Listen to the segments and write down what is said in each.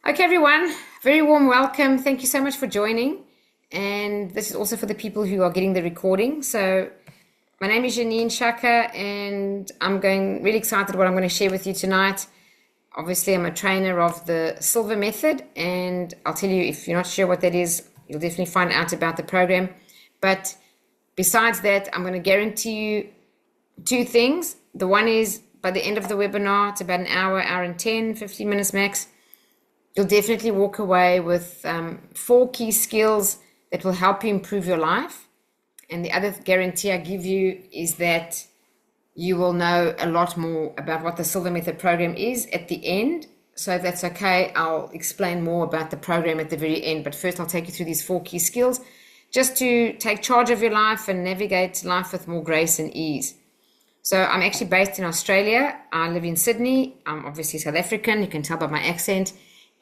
Okay, everyone, very warm welcome. Thank you so much for joining. And this is also for the people who are getting the recording. So my name is Janine Shaka, and I'm really excited what I'm going to share with you tonight. Obviously, I'm a trainer of the Silva Method, and I'll tell you, if you're not sure what that is, you'll definitely find out about the program. But besides that, I'm going to guarantee you two things. The one is, by the end of the webinar, it's about an hour and 10, 15 minutes max. You'll definitely walk away with 4 key skills that will help you improve your life. And the other guarantee I give you is that you will know a lot more about what the Silva Method program is at the end. So if that's okay, I'll explain more about the program at the very end. But first, I'll take you through these 4 key skills just to take charge of your life and navigate life with more grace and ease. So I'm actually based in Australia. I live in Sydney. I'm obviously South African. You can tell by my accent.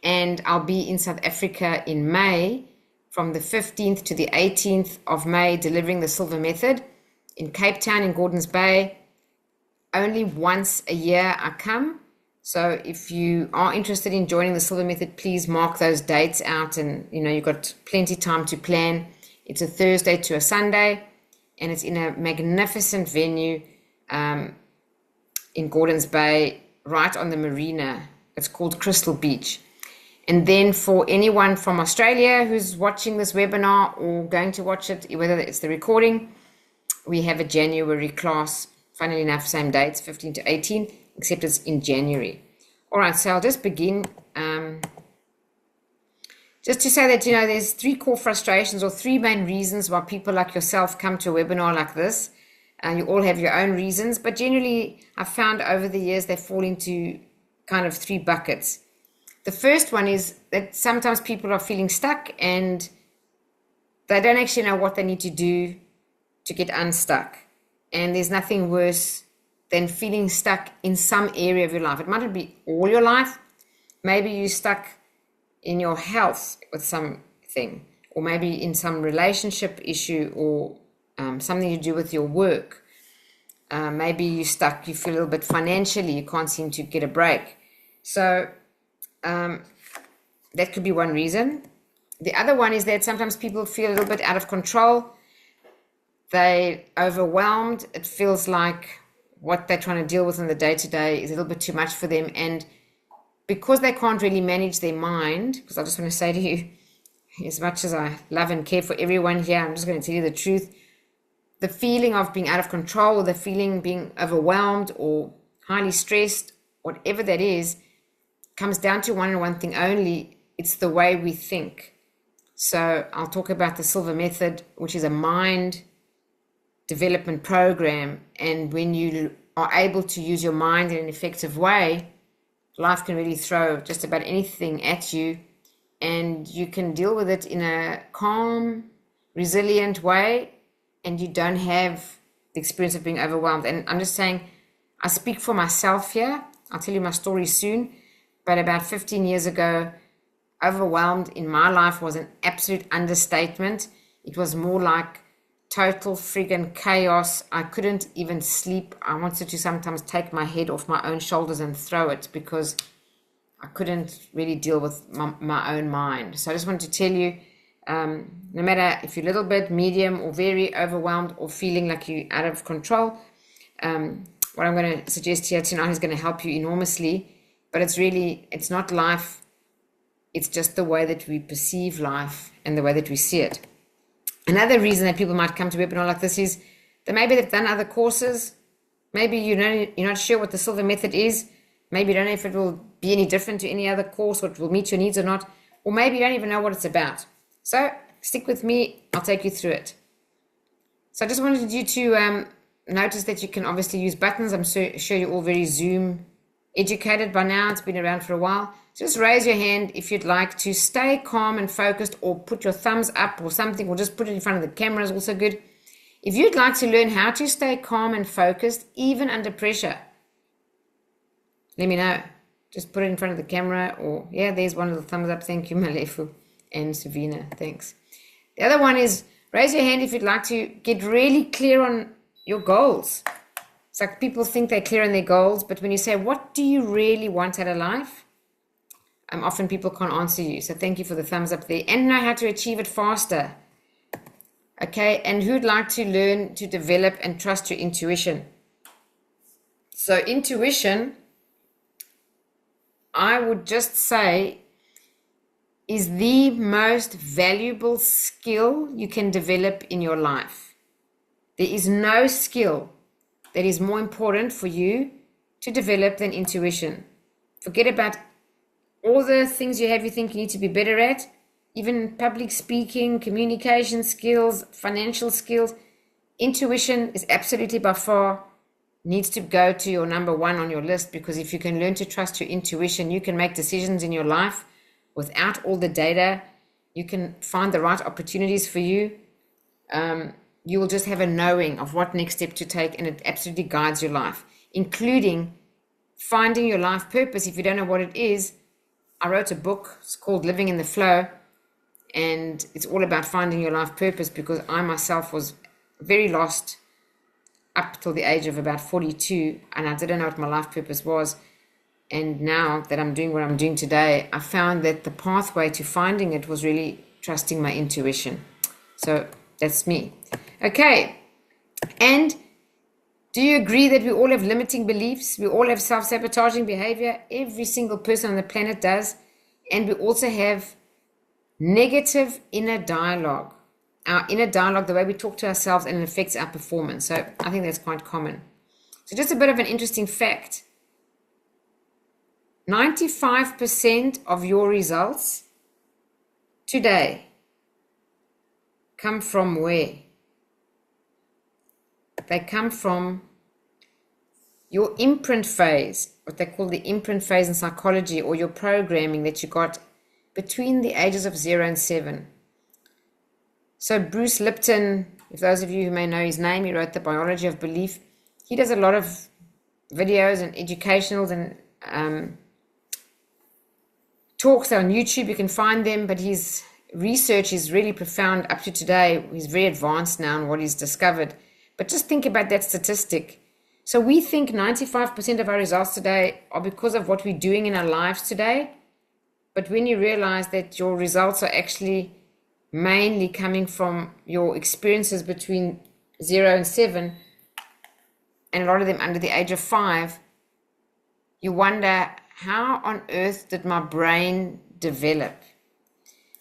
And I'll be in South Africa in May, from the 15th to the 18th of May, delivering the Silva Method in Cape Town in Gordons Bay. Only once a year I come. So if you are interested in joining the Silva Method, please mark those dates out, and you've got plenty of time to plan. It's a Thursday to a Sunday, and it's in a magnificent venue in Gordons Bay, right on the marina. It's called Crystal Beach. And then for anyone from Australia who's watching this webinar or going to watch it, whether it's the recording, we have a January class, funnily enough, same dates, 15 to 18, except it's in January. All right, so I'll just begin. Just to say that, there's 3 core frustrations or 3 main reasons why people like yourself come to a webinar like this. You all have your own reasons, but generally I've found over the years they fall into kind of 3 buckets. The first one is that sometimes people are feeling stuck and they don't actually know what they need to do to get unstuck. And there's nothing worse than feeling stuck in some area of your life. It might not be all your life. Maybe you're stuck in your health with something, or maybe in some relationship issue, or something to do with your work. Maybe you're stuck, you feel a little bit financially, you can't seem to get a break. So that could be one reason. The other one is that sometimes people feel a little bit out of control. They're overwhelmed. It feels like what they're trying to deal with in the day-to-day is a little bit too much for them. And because they can't really manage their mind, because I just want to say to you, as much as I love and care for everyone here, I'm just going to tell you the truth. The feeling of being out of control, or the feeling being overwhelmed or highly stressed, whatever that is, comes down to one and one thing only. It's the way we think. So I'll talk about the Silva Method, which is a mind development program. And when you are able to use your mind in an effective way, life can really throw just about anything at you, and you can deal with it in a calm, resilient way, and you don't have the experience of being overwhelmed. And I'm just saying, I speak for myself here. I'll tell you my story soon. But about 15 years ago, overwhelmed in my life was an absolute understatement. It was more like total friggin' chaos. I couldn't even sleep. I wanted to sometimes take my head off my own shoulders and throw it, because I couldn't really deal with my own mind. So I just wanted to tell you, no matter if you're a little bit, medium, or very overwhelmed, or feeling like you're out of control, what I'm going to suggest here tonight is going to help you enormously. But it's not life. It's just the way that we perceive life and the way that we see it. Another reason that people might come to a webinar like this is that maybe they've done other courses. Maybe you're not sure what the Silva Method is. Maybe you don't know if it will be any different to any other course, or it will meet your needs or not. Or maybe you don't even know what it's about. So stick with me. I'll take you through it. So I just wanted you to notice that you can obviously use buttons. I'm sure you're all very Zoom educated by now. It's been around for a while. So just raise your hand if you'd like to stay calm and focused, or put your thumbs up or something, or just put it in front of the camera is also good. If you'd like to learn how to stay calm and focused even under pressure, let me know. Just put it in front of the camera, or there's one of the thumbs up. Thank you, Malefu and Savina. Thanks. The other one is raise your hand if you'd like to get really clear on your goals. It's like people think they're clear on their goals, but when you say, what do you really want out of life? Often people can't answer you. So thank you for the thumbs up there. And know how to achieve it faster. Okay, and who'd like to learn to develop and trust your intuition? So intuition, I would just say, is the most valuable skill you can develop in your life. There is no skill that is more important for you to develop than intuition. Forget about all the things you think you need to be better at, even public speaking, communication skills, financial skills. Intuition is absolutely by far needs to go to your number one on your list, because if you can learn to trust your intuition, you can make decisions in your life without all the data. You can find the right opportunities for you. You will just have a knowing of what next step to take, and it absolutely guides your life, including finding your life purpose. If you don't know what it is, I wrote a book. It's called Living in the Flow, and it's all about finding your life purpose, because I myself was very lost up till the age of about 42, and I didn't know what my life purpose was. And now that I'm doing what I'm doing today, I found that the pathway to finding it was really trusting my intuition. So that's me. Okay. And do you agree that we all have limiting beliefs? We all have self-sabotaging behavior. Every single person on the planet does. And we also have negative inner dialogue. Our inner dialogue, the way we talk to ourselves, and it affects our performance. So I think that's quite common. So just a bit of an interesting fact. 95% of your results today come from where? They come from your imprint phase, what they call the imprint phase in psychology, or your programming that you got between the ages of 0 and 7. So Bruce Lipton, if those of you who may know his name, he wrote The Biology of Belief. He does a lot of videos and educationals and talks on YouTube. You can find them, but his research is really profound up to today. He's very advanced now in what he's discovered. But just think about that statistic. So we think 95% of our results today are because of what we're doing in our lives today. But when you realize that your results are actually mainly coming from your experiences between 0 and 7, and a lot of them under the age of 5, you wonder, how on earth did my brain develop?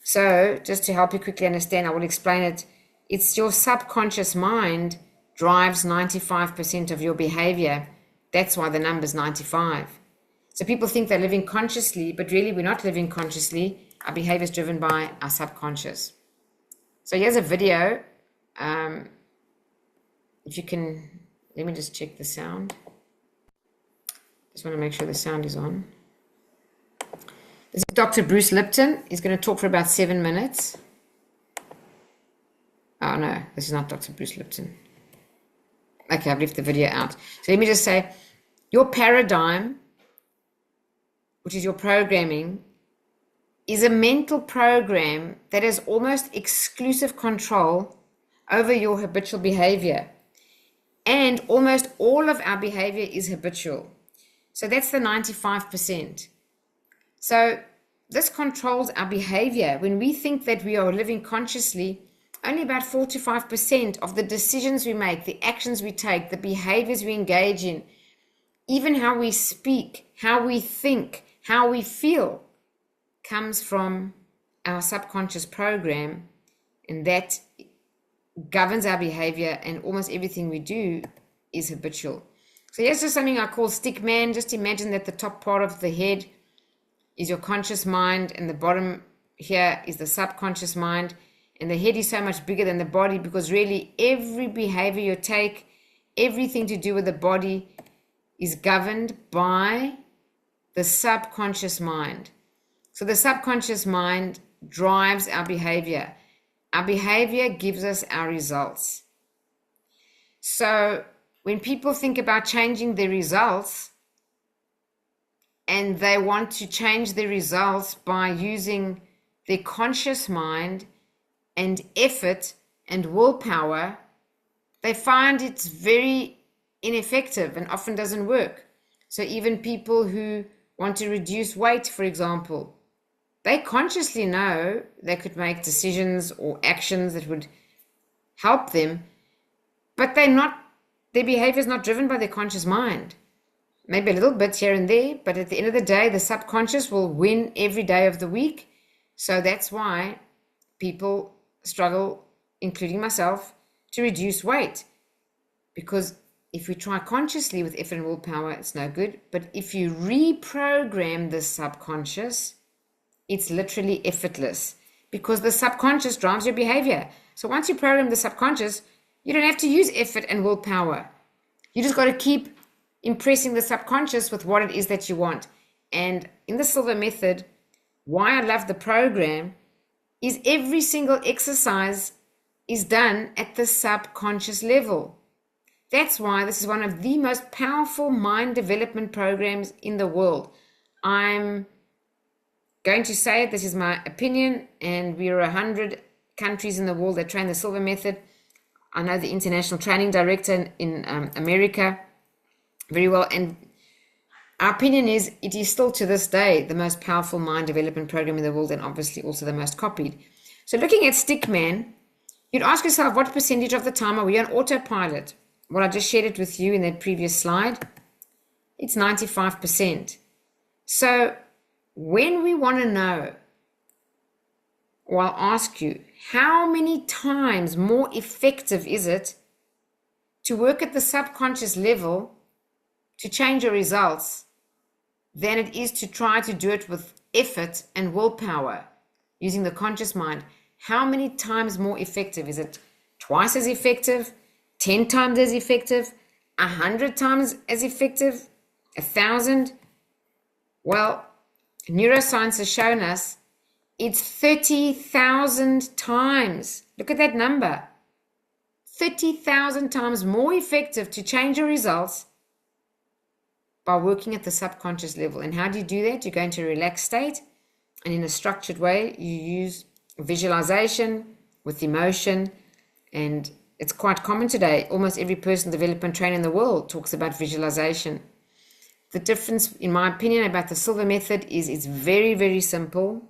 So just to help you quickly understand, I will explain it. It's your subconscious mind drives 95% of your behavior. That's why the number's 95. So people think they're living consciously, but really we're not living consciously. Our behavior is driven by our subconscious. So here's a video. If you can, let me just check the sound. Just want to make sure the sound is on. This is Dr. Bruce Lipton. He's going to talk for about 7 minutes. Oh no, this is not Dr. Bruce Lipton. Okay, I've left the video out. So let me just say, your paradigm, which is your programming, is a mental program that has almost exclusive control over your habitual behavior. And almost all of our behavior is habitual. So that's the 95%. So this controls our behavior. When we think that we are living consciously, only about 4 to 5% of the decisions we make, the actions we take, the behaviors we engage in, even how we speak, how we think, how we feel, comes from our subconscious program, and that governs our behavior, and almost everything we do is habitual. So here's just something I call stick man. Just imagine that the top part of the head is your conscious mind, and the bottom here is the subconscious mind. And the head is so much bigger than the body, because really every behavior you take, everything to do with the body, is governed by the subconscious mind. So the subconscious mind drives our behavior. Our behavior gives us our results. So when people think about changing their results, and they want to change their results by using their conscious mind and effort and willpower, they find it's very ineffective and often doesn't work. So even people who want to reduce weight, for example, They consciously know they could make decisions or actions that would help them, but their behavior is not driven by their conscious mind. Maybe a little bit here and there, but at the end of the day, the subconscious will win every day of the week. So that's why people struggle, including myself, to reduce weight. Because if we try consciously with effort and willpower, it's no good. But if you reprogram the subconscious, it's literally effortless, because the subconscious drives your behavior. So once you program the subconscious, you don't have to use effort and willpower. You just got to keep impressing the subconscious with what it is that you want. And in the Silva Method, why I love the program is every single exercise is done at the subconscious level. That's why this is one of the most powerful mind development programs in the world. I'm going to say it, this is my opinion, and we are 100 countries in the world that train the Silva Method. I know the international training director in America very well, and our opinion is it is still to this day the most powerful mind development program in the world, and obviously also the most copied. So looking at Stickman, you'd ask yourself, what percentage of the time are we on autopilot? Well, I just shared it with you in that previous slide. It's 95%. So when we want to know, or I'll ask you, how many times more effective is it to work at the subconscious level to change your results than it is to try to do it with effort and willpower using the conscious mind? How many times more effective? Is it twice as effective, 10 times as effective, 100 times as effective, 1,000? Well, neuroscience has shown us it's 30,000 times. Look at that number. 30,000 times more effective to change your results by working at the subconscious level. And how do you do that? You go into a relaxed state, and in a structured way, you use visualization with emotion. And it's quite common today. Almost every personal development trainer in the world talks about visualization. The difference, in my opinion, about the Silva Method is it's very, very simple.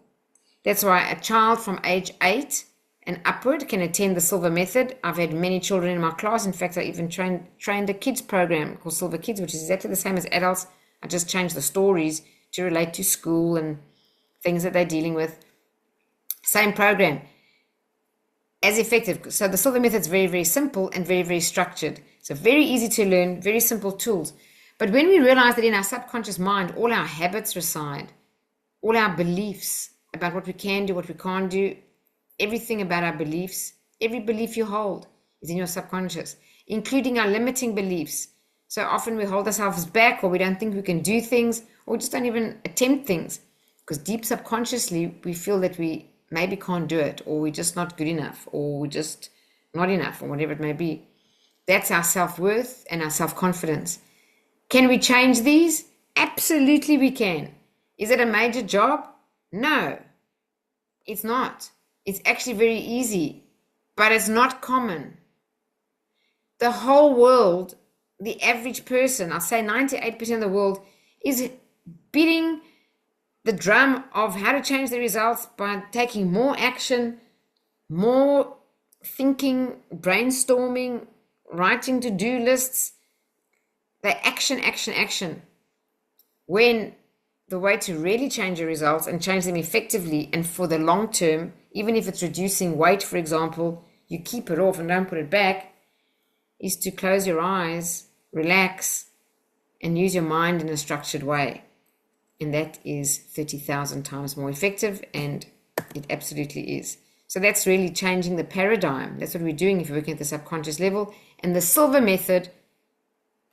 That's why a child from age 8 and upward can attend the Silva Method. I've had many children in my class. In fact, I even trained a kids program called Silva Kids, which is exactly the same as adults. I just changed the stories to relate to school and things that they're dealing with. Same program. As effective. So the Silva Method is very, very simple and very, very structured. So very easy to learn, very simple tools. But when we realize that in our subconscious mind, all our habits reside, all our beliefs about what we can do, what we can't do, everything about our beliefs, every belief you hold is in your subconscious, including our limiting beliefs. So often we hold ourselves back, or we don't think we can do things, or we just don't even attempt things, because deep subconsciously we feel that we maybe can't do it, or we're just not good enough, or we're just not enough, or whatever it may be. That's our self-worth and our self-confidence. Can we change these? Absolutely we can. Is it a major job? No, it's not. It's actually very easy, but it's not common. The whole world, the average person, I'll say 98% of the world, is beating the drum of how to change the results by taking more action, more thinking, brainstorming, writing to-do lists. They action. When the way to really change your results and change them effectively and for the long term, even if it's reducing weight, for example, you keep it off and don't put it back, is to close your eyes, relax, and use your mind in a structured way. And that is 30,000 times more effective, and it absolutely is. So that's really changing the paradigm. That's what we're doing if you're working at the subconscious level. And the Silva Method,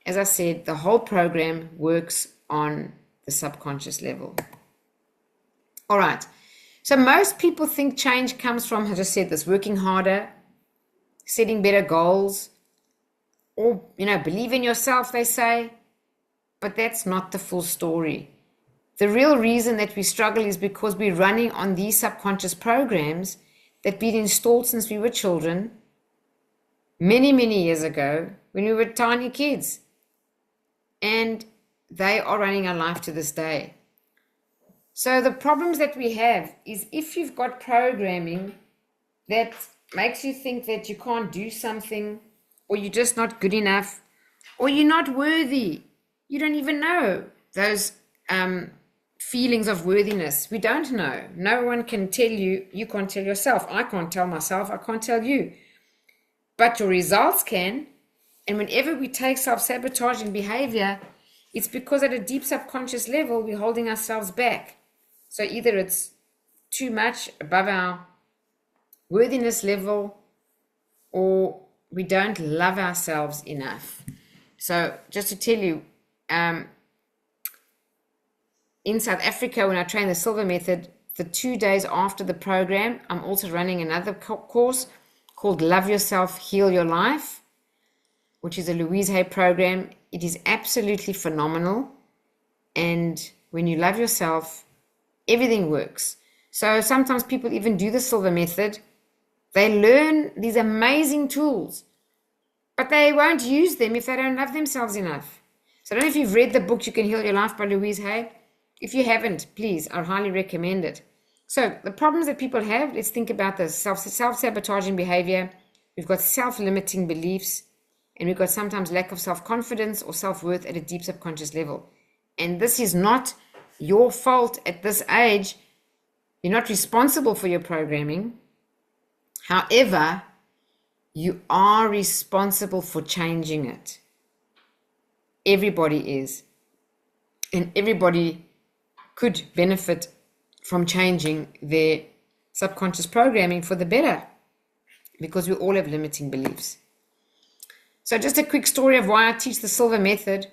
as I said, the whole program works on the subconscious level. All right. So most people think change comes from, I just said this, working harder, setting better goals, or, believe in yourself, they say. But that's not the full story. The real reason that we struggle is because we're running on these subconscious programs that been installed since we were children, many, many years ago, when we were tiny kids. And they are running our life to this day. So the problems that we have is if you've got programming that makes you think that you can't do something, or you're just not good enough, or you're not worthy. You don't even know those feelings of worthiness. We don't know. No one can tell you. You can't tell yourself. I can't tell myself. I can't tell you. But your results can. And whenever we take self-sabotaging behavior, it's because at a deep subconscious level, we're holding ourselves back. So either it's too much above our worthiness level, or we don't love ourselves enough. So just to tell you, in South Africa, when I train the Silva Method, the 2 days after the program, I'm also running another course called Love Yourself, Heal Your Life, which is a Louise Hay program. It is absolutely phenomenal. And when you love yourself, everything works. So sometimes people even do the Silva Method. They learn these amazing tools, but they won't use them if they don't love themselves enough. So I don't know if you've read the book You Can Heal Your Life by Louise Hay. If you haven't, please, I highly recommend it. So the problems that people have, let's think about this. Self-sabotaging behavior. We've got self-limiting beliefs, and we've got sometimes lack of self-confidence or self-worth at a deep subconscious level. And this is not your fault at this age. You're not responsible for your programming. However, you are responsible for changing it. Everybody is. And everybody could benefit from changing their subconscious programming for the better, because we all have limiting beliefs. So just a quick story of why I teach the Silva Method.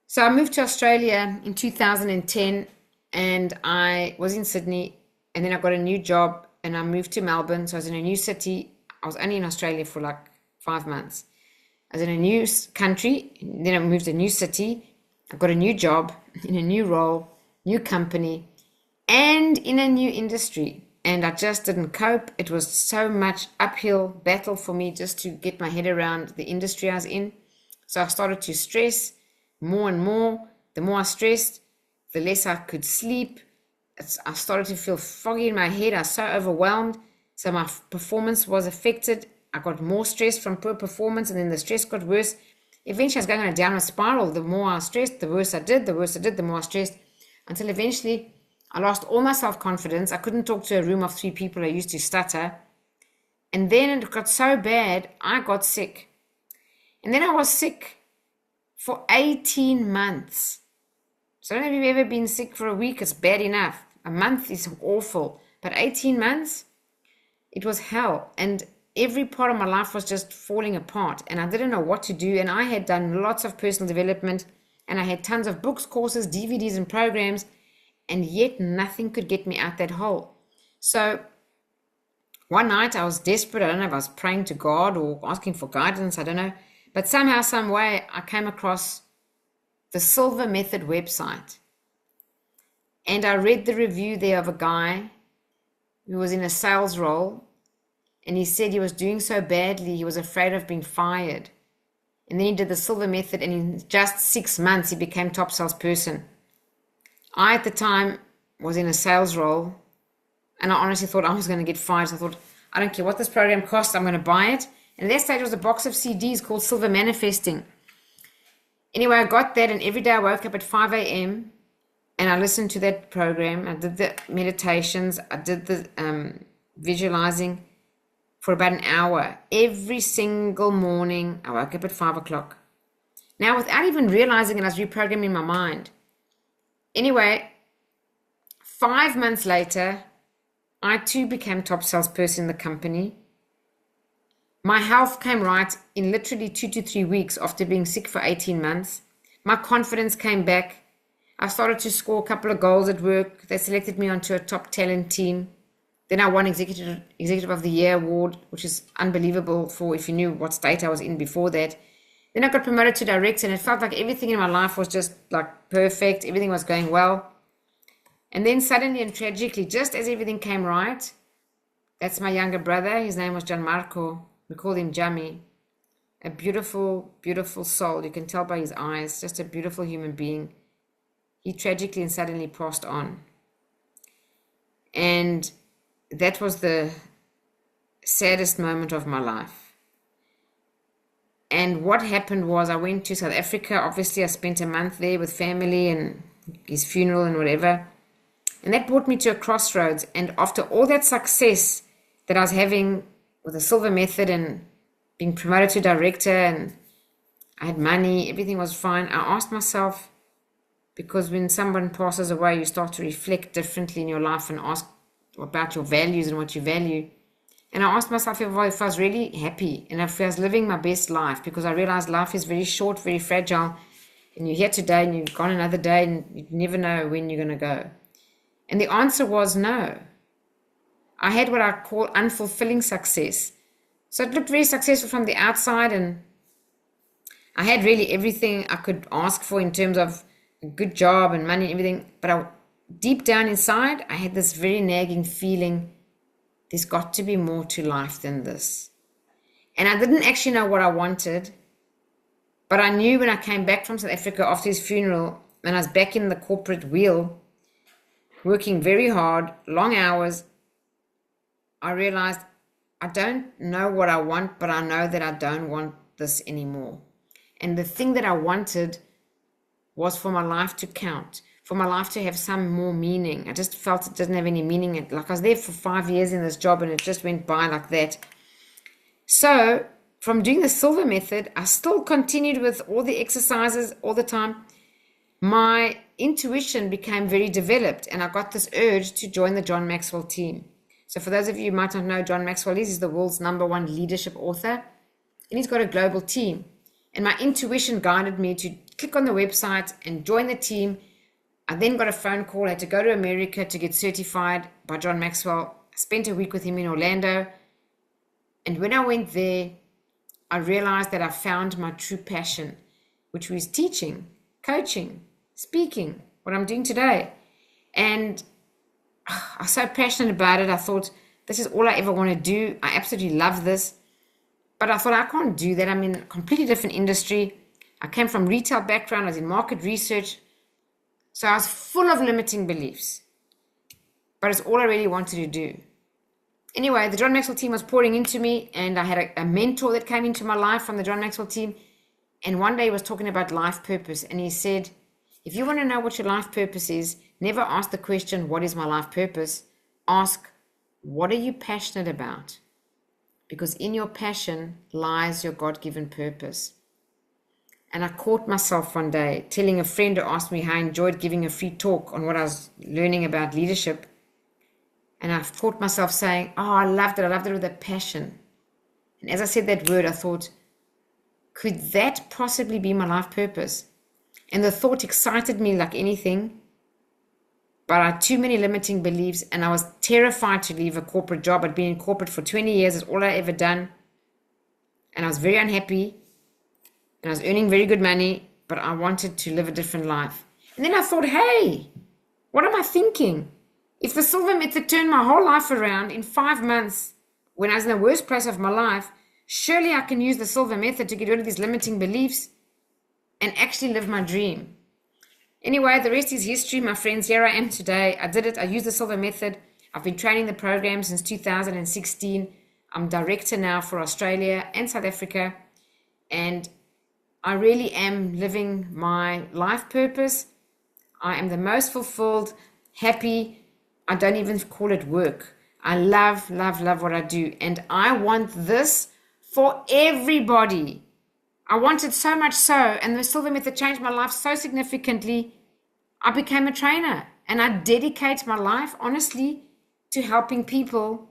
So I moved to Australia in 2010, and I was in Sydney, and then I got a new job and I moved to Melbourne. So I was in a new city. I was only in Australia for like 5 months. I was in a new country, then I moved to a new city. I got a new job in a new role, new company, and in a new industry. And I just didn't cope. It was so much uphill battle for me just to get my head around the industry I was in. So I started to stress more and more. The more I stressed, the less I could sleep. I started to feel foggy in my head. I was so overwhelmed. So my performance was affected. I got more stressed from poor performance, and then the stress got worse. Eventually, I was going on a downward spiral. The more I stressed, the worse I did. The worse I did, the more I stressed. Until eventually, I lost all my self-confidence. I couldn't talk to a room of 3 people. I used to stutter. And then it got so bad, I got sick. And then I was sick for 18 months. So I don't know if you've ever been sick for a week. It's bad enough. A month is awful. But 18 months, it was hell. And every part of my life was just falling apart, and I didn't know what to do. And I had done lots of personal development, and I had tons of books, courses, DVDs, and programs, and yet nothing could get me out that hole. So one night I was desperate. I don't know if I was praying to God or asking for guidance. I don't know. But somehow, some way, I came across the Silva Method website. And I read the review there of a guy who was in a sales role. And he said he was doing so badly, he was afraid of being fired. And then he did the Silva Method, and in just 6 months, he became top salesperson. I, at the time, was in a sales role, and I honestly thought I was going to get fired. So I thought, I don't care what this program costs, I'm going to buy it. And at that stage, it was a box of CDs called Silva Manifesting. Anyway, I got that, and every day I woke up at 5 a.m., and I listened to that program. I did the meditations, I did the visualizing for about an hour. Every single morning, I woke up at 5 o'clock. Now, without even realizing it, I was reprogramming my mind. Anyway, 5 months later, I too became top salesperson in the company. My health came right in literally 2 to 3 weeks after being sick for 18 months. My confidence came back. I started to score a couple of goals at work. They selected me onto a top talent team. Then I won Executive of the Year award, which is unbelievable for if you knew what state I was in before that. Then I got promoted to director, and it felt like everything in my life was just like perfect. Everything was going well. And then suddenly and tragically, just as everything came right, that's my younger brother. His name was Gianmarco. We called him Jammy. A beautiful, beautiful soul. You can tell by his eyes, just a beautiful human being. he tragically and suddenly passed on. And that was the saddest moment of my life. And what happened was I went to South Africa. Obviously, I spent a month there with family and his funeral and whatever. And that brought me to a crossroads. And after all that success that I was having with the Silva Method and being promoted to director, and I had money, everything was fine, I asked myself, because when someone passes away, you start to reflect differently in your life and ask about your values and what you value. And I asked myself if I was really happy and if I was living my best life, because I realized life is very short, very fragile, and you're here today and you've gone another day and you never know when you're going to go. And the answer was no. I had what I call unfulfilling success. So it looked very successful from the outside, and I had really everything I could ask for in terms of a good job and money and everything. But deep down inside, I had this very nagging feeling, there's got to be more to life than this. And I didn't actually know what I wanted, but I knew when I came back from South Africa after his funeral, and I was back in the corporate wheel, working very hard, long hours, I realized I don't know what I want, but I know that I don't want this anymore. And the thing that I wanted was for my life to count, for my life to have some more meaning. I just felt it didn't have any meaning. Like I was there for 5 years in this job and it just went by like that. So from doing the Silva Method, I still continued with all the exercises all the time. My intuition became very developed and I got this urge to join the John Maxwell team. So for those of you who might not know, John Maxwell is the world's #1 leadership author, and he's got a global team. And my intuition guided me to click on the website and join the team. I then got a phone call. I had to go to America to get certified by John Maxwell. I spent a week with him in Orlando. And when I went there, I realized that I found my true passion, which was teaching, coaching, speaking, what I'm doing today. And I was so passionate about it. I thought, this is all I ever want to do. I absolutely love this. But I thought, I can't do that. I'm in a completely different industry. I came from retail background. I was in market research. So I was full of limiting beliefs. But it's all I really wanted to do. Anyway, the John Maxwell team was pouring into me, and I had a mentor that came into my life from the John Maxwell team. And one day he was talking about life purpose. And he said, if you want to know what your life purpose is, never ask the question, what is my life purpose? Ask, what are you passionate about? Because in your passion lies your God-given purpose. And I caught myself one day telling a friend who asked me how I enjoyed giving a free talk on what I was learning about leadership. And I caught myself saying, oh, I loved it with a passion. And as I said that word, I thought, could that possibly be my life purpose? And the thought excited me like anything. But I had too many limiting beliefs, and I was terrified to leave a corporate job. I'd been in corporate for 20 years. It's all I ever done. And I was very unhappy. And I was earning very good money, but I wanted to live a different life. And then I thought, hey, what am I thinking? If the Silva Method turned my whole life around in 5 months, when I was in the worst place of my life, surely I can use the Silva Method to get rid of these limiting beliefs and actually live my dream. Anyway, the rest is history, my friends. Here I am today. I did it. I used the Silva Method. I've been training the program since 2016. I'm director now for Australia and South Africa. And I really am living my life purpose. I am the most fulfilled, happy. I don't even call it work. I love, love, love what I do. And I want this for everybody. I want it so much so, and the Silva Method changed my life so significantly. I became a trainer, and I dedicate my life, honestly, to helping people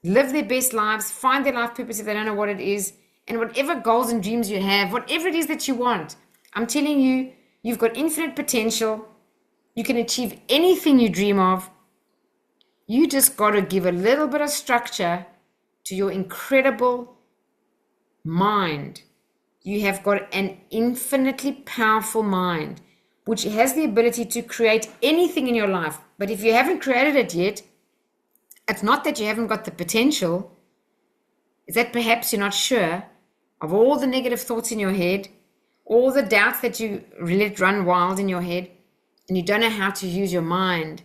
live their best lives, find their life purpose if they don't know what it is, and whatever goals and dreams you have, whatever it is that you want, I'm telling you, you've got infinite potential. You can achieve anything you dream of. You just got to give a little bit of structure to your incredible mind. You have got an infinitely powerful mind, which has the ability to create anything in your life. But if you haven't created it yet, it's not that you haven't got the potential. It's that perhaps you're not sure of all the negative thoughts in your head, all the doubts that you let run wild in your head. and you don't know how to use your mind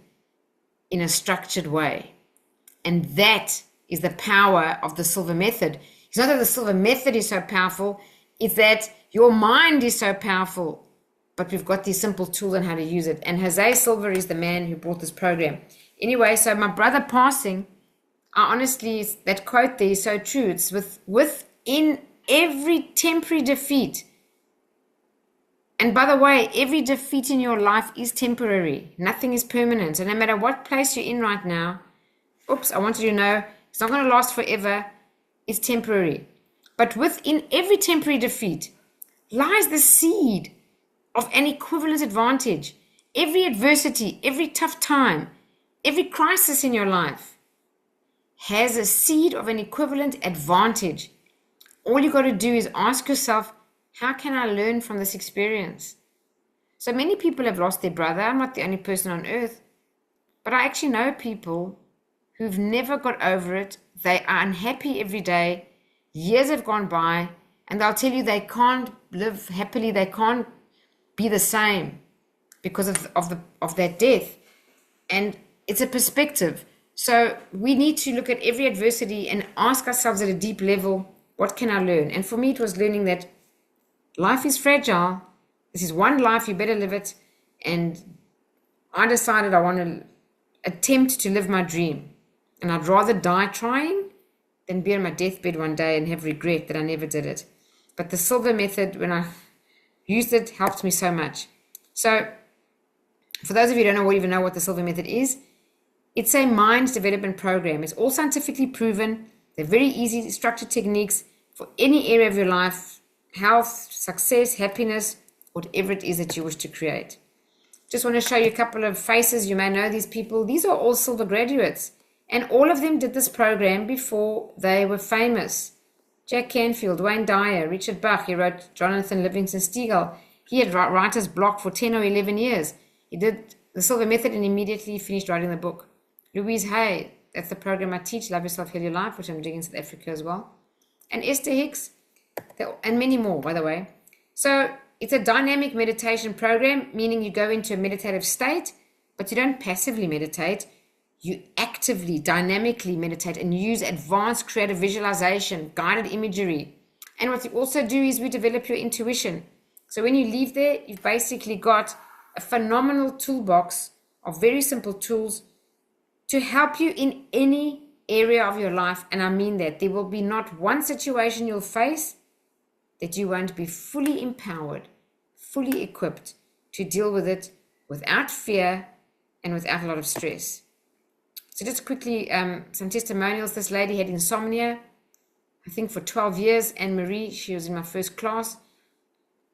in a structured way. And that is the power of the Silva Method. It's not that the Silva Method is so powerful, it's that your mind is so powerful. But we've got these simple tools on how to use it. And Jose Silva is the man who brought this program. Anyway, so my brother passing, I honestly, that quote there is so true. It's within every temporary defeat. And by the way, every defeat in your life is temporary. Nothing is permanent. And no matter what place you're in right now, I want you to know, it's not going to last forever. It's temporary. But within every temporary defeat lies the seed of an equivalent advantage. Every adversity, every tough time, every crisis in your life has a seed of an equivalent advantage. All you got to do is ask yourself, how can I learn from this experience? So many people have lost their brother. I'm not the only person on earth, but I actually know people who've never got over it. They are unhappy every day. Years have gone by, and they'll tell you they can't live happily. They can't be the same because of that death. And it's a perspective. So we need to look at every adversity and ask ourselves at a deep level, what can I learn? And for me, it was learning that life is fragile. This is one life, you better live it. And I decided I want to attempt to live my dream. And I'd rather die trying than be on my deathbed one day and have regret that I never did it. But the Silva Method, when I used it, helped me so much. So for those of you who don't even know what the Silva Method is, it's a mind development program. It's all scientifically proven. They're very easy, structured techniques for any area of your life, health, success, happiness, whatever it is that you wish to create. Just want to show you a couple of faces. You may know these people. These are all Silva graduates. And all of them did this program before they were famous. Jack Canfield, Wayne Dyer, Richard Bach. He wrote Jonathan Livingston Seagull. He had writer's block for 10 or 11 years. He did the Silva Method and immediately finished writing the book. Louise Hay, that's the program I teach, Love Yourself, Heal Your Life, which I'm doing in South Africa as well. And Esther Hicks, and many more, by the way. So it's a dynamic meditation program, meaning you go into a meditative state, but you don't passively meditate. You actively, dynamically meditate and use advanced creative visualization, guided imagery. And what you also do is we develop your intuition. So when you leave there, you've basically got a phenomenal toolbox of very simple tools to help you in any area of your life. And I mean that. There will be not one situation you'll face that you won't be fully empowered, fully equipped to deal with it without fear and without a lot of stress. So just quickly, some testimonials. This lady had insomnia, I think for 12 years. Anne-Marie, she was in my first class.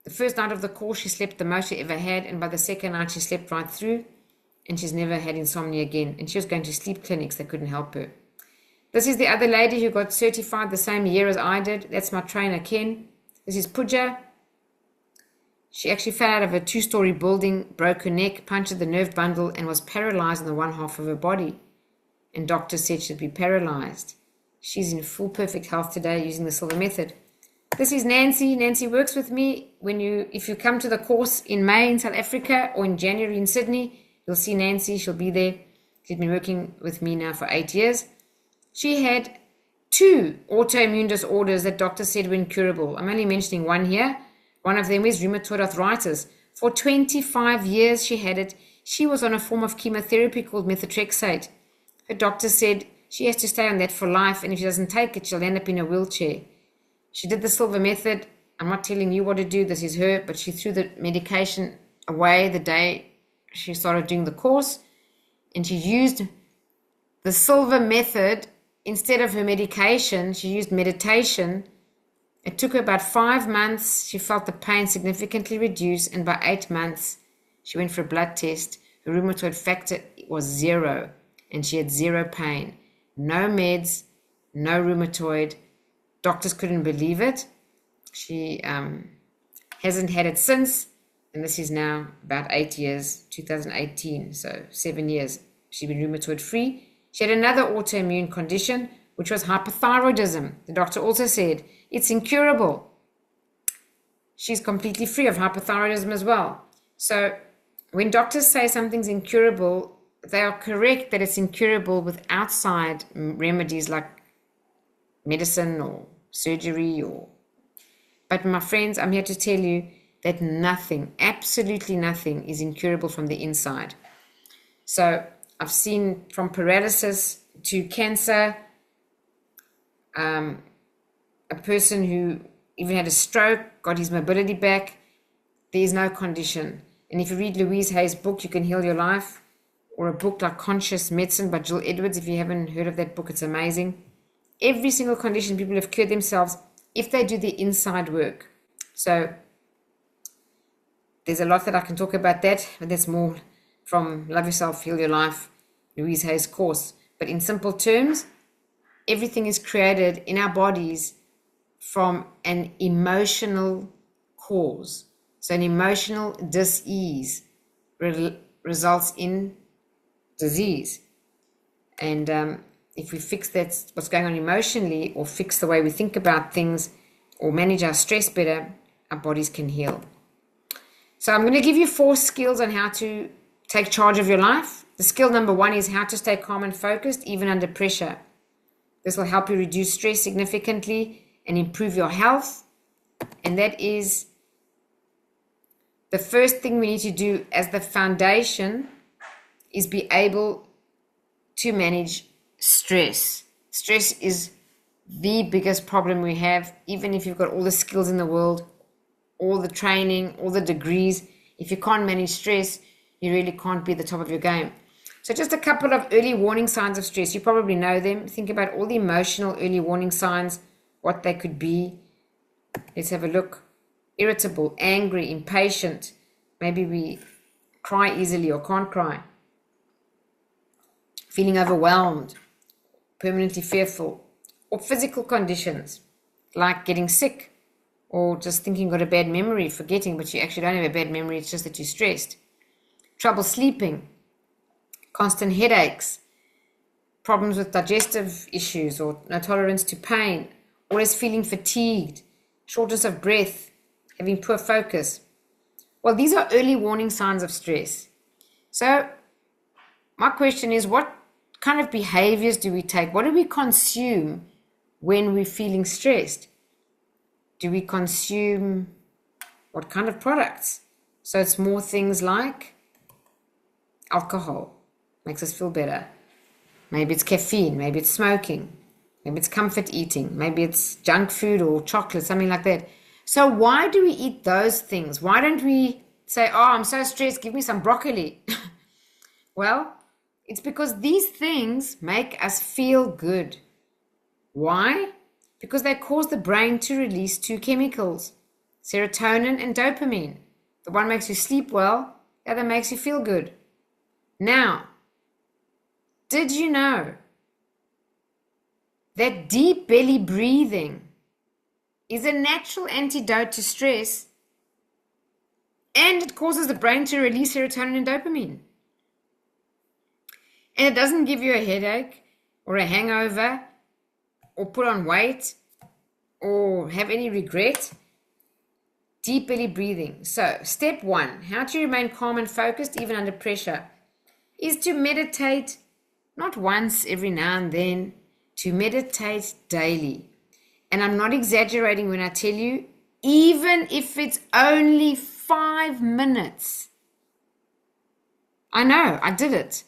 The first night of the course, she slept the most she ever had. And by the second night, she slept right through. And she's never had insomnia again. And she was going to sleep clinics that couldn't help her. This is the other lady who got certified the same year as I did. That's my trainer, Ken. This is Pooja. She actually fell out of a 2-story building, broke her neck, punctured the nerve bundle, and was paralyzed in the one half of her body. And doctors said she'd be paralyzed. She's in full perfect health today using the Silva Method. This is Nancy. Nancy works with me. If you come to the course in May in South Africa or in January in Sydney, you'll see Nancy. She'll be there. She's been working with me now for 8 years. She had 2 autoimmune disorders that doctors said were incurable. I'm only mentioning one here. One of them is rheumatoid arthritis. For 25 years she had it. She was on a form of chemotherapy called methotrexate. Her doctor said she has to stay on that for life, and if she doesn't take it, she'll end up in a wheelchair. She did the Silva Method. I'm not telling you what to do. This is her, but she threw the medication away the day she started doing the course, and she used the Silva Method instead of her medication. She used meditation. It took her about 5 months. She felt the pain significantly reduce, and by 8 months, she went for a blood test. Her rheumatoid factor was 0, and she had 0 pain. No meds, no rheumatoid. Doctors couldn't believe it. She hasn't had it since, and this is now about 8 years, 2018, so 7 years. She's been rheumatoid free. She had another autoimmune condition, which was hypothyroidism. The doctor also said it's incurable. She's completely free of hypothyroidism as well. So when doctors say something's incurable, they are correct that it's incurable with outside remedies like medicine or surgery or. But my friends, I'm here to tell you that nothing, absolutely nothing, is incurable from the inside. So I've seen from paralysis to cancer, a person who even had a stroke, got his mobility back. There is no condition. And if you read Louise Hay's book, You Can Heal Your Life, or a book like Conscious Medicine by Jill Edwards, if you haven't heard of that book, it's amazing. Every single condition, people have cured themselves if they do the inside work. So there's a lot that I can talk about that, but that's more from Love Yourself, Heal Your Life, Louise Hay's course. But in simple terms, everything is created in our bodies from an emotional cause. So an emotional dis-ease results in disease. And if we fix that, what's going on emotionally, or fix the way we think about things, or manage our stress better, our bodies can heal. So I'm going to give you 4 skills on how to take charge of your life. The skill number 1 is how to stay calm and focused, even under pressure. This will help you reduce stress significantly and improve your health. And that is the first thing we need to do as the foundation, is be able to manage stress. Stress is the biggest problem we have. Even if you've got all the skills in the world, all the training, all the degrees, if you can't manage stress, you really can't be at the top of your game. So just a couple of early warning signs of stress. You probably know them. Think about all the emotional early warning signs, what they could be. Let's have a look. Irritable, angry, impatient. Maybe we cry easily or can't cry. Feeling overwhelmed, permanently fearful. Or physical conditions like getting sick, or just thinking you've got a bad memory, forgetting, but you actually don't have a bad memory, it's just that you're stressed. Trouble sleeping, constant headaches, problems with digestive issues, or no tolerance to pain, always feeling fatigued, shortness of breath, having poor focus. Well, these are early warning signs of stress. So my question is, what kind of behaviors do we take? What do we consume when we're feeling stressed? Do we consume what kind of products? So it's more things like alcohol, makes us feel better. Maybe it's caffeine, maybe it's smoking, maybe it's comfort eating, maybe it's junk food or chocolate, something like that. So why do we eat those things? Why don't we say, oh, I'm so stressed, give me some broccoli? Well, it's because these things make us feel good. Why? Because they cause the brain to release 2 chemicals, serotonin and dopamine. The one makes you sleep well, the other makes you feel good. Now, did you know that deep belly breathing is a natural antidote to stress, and it causes the brain to release serotonin and dopamine? And it doesn't give you a headache or a hangover or put on weight or have any regret. Deep belly breathing. So step 1, how to remain calm and focused even under pressure, is to meditate, not once every now and then, to meditate daily. And I'm not exaggerating when I tell you, even if it's only 5 minutes. I know, I did it.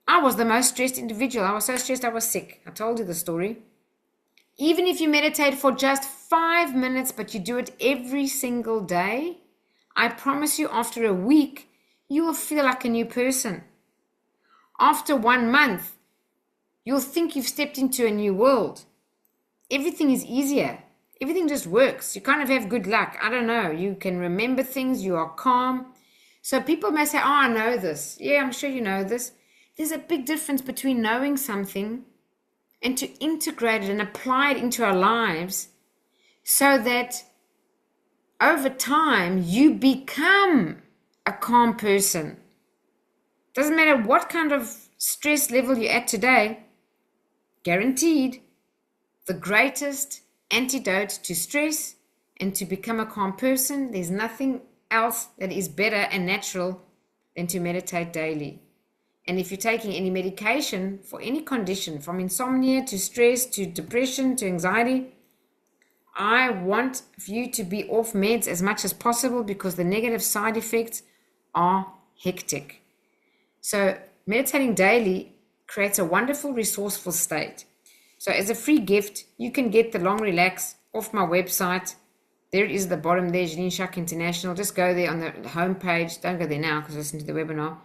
I was the most stressed individual. I was so stressed I was sick. I told you the story. Even if you meditate for just 5 minutes, but you do it every single day, I promise you after a week, you will feel like a new person. After 1 month, you'll think you've stepped into a new world. Everything is easier. Everything just works. You kind of have good luck. I don't know. You can remember things. You are calm. So people may say, oh, I know this. Yeah, I'm sure you know this. There's a big difference between knowing something and to integrate it and apply it into our lives so that over time you become a calm person. Doesn't matter what kind of stress level you're at today, guaranteed the greatest antidote to stress and to become a calm person, there's nothing else that is better and natural than to meditate daily. And if you're taking any medication for any condition, from insomnia to stress to depression to anxiety, I want you to be off meds as much as possible because the negative side effects are hectic. So meditating daily creates a wonderful, resourceful state. So as a free gift, you can get the Long Relax off my website. There it is at the bottom there, Janine Shuck International. Just go there on the homepage. Don't go there now because listen to the webinar.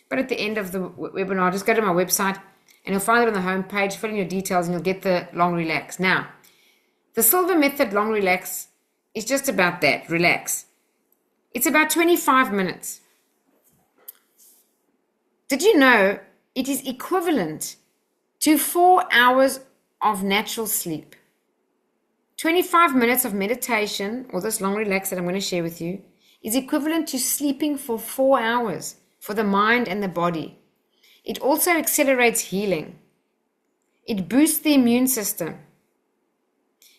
But at the end of the webinar, just go to my website and you'll find it on the homepage. Fill in your details and you'll get the Long Relax. Now, the Silva Method Long Relax is just about that, relax. It's about 25 minutes. Did you know it is equivalent to 4 hours of natural sleep? 25 minutes of meditation, or this long relax that I'm going to share with you, is equivalent to sleeping for 4 hours for the mind and the body. It also accelerates healing. It boosts the immune system.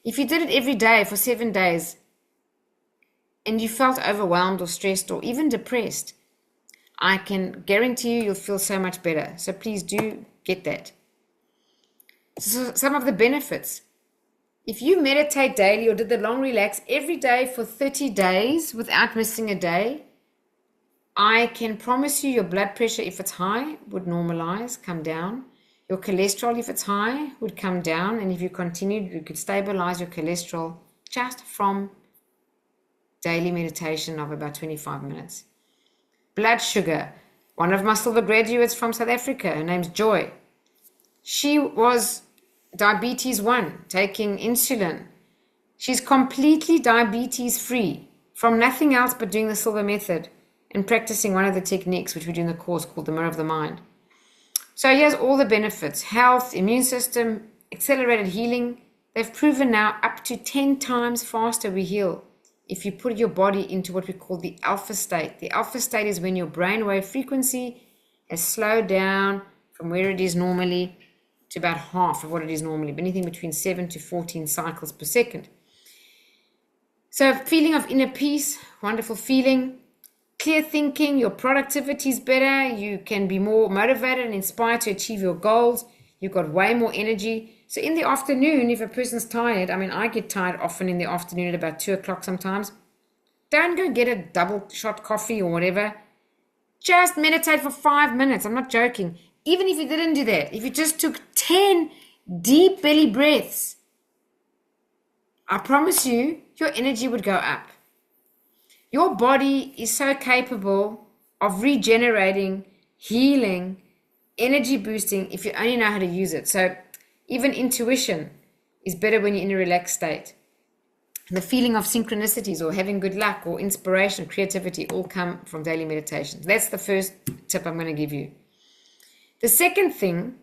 If you did it every day for 7 days and you felt overwhelmed or stressed or even depressed, I can guarantee you'll feel so much better. So please do get that. So some of the benefits. If you meditate daily or did the long relax every day for 30 days without missing a day, I can promise you your blood pressure, if it's high, would normalize, come down. Your cholesterol, if it's high, would come down. And if you continued, you could stabilize your cholesterol just from daily meditation of about 25 minutes. Blood sugar. One of my Silva graduates from South Africa, her name's Joy. She was diabetes 1, taking insulin. She's completely diabetes free from nothing else but doing the Silva Method and practicing one of the techniques which we do in the course called the Mirror of the Mind. So here's all the benefits: health, immune system, accelerated healing. They've proven now up to 10 times faster we heal if you put your body into what we call the alpha state. The alpha state is when your brainwave frequency has slowed down from where it is normally to about half of what it is normally, anything between 7 to 14 cycles per second. So feeling of inner peace, wonderful feeling. Clear thinking, your productivity is better, you can be more motivated and inspired to achieve your goals, you've got way more energy. So in the afternoon, if a person's tired, I mean, I get tired often in the afternoon at about 2 o'clock sometimes, don't go get a double shot coffee or whatever. Just meditate for 5 minutes. I'm not joking. Even if you didn't do that, if you just took 10 deep belly breaths, I promise you, your energy would go up. Your body is so capable of regenerating, healing, energy boosting if you only know how to use it. So even intuition is better when you're in a relaxed state. The feeling of synchronicities or having good luck or inspiration, creativity all come from daily meditation. That's the first tip I'm going to give you. The second thing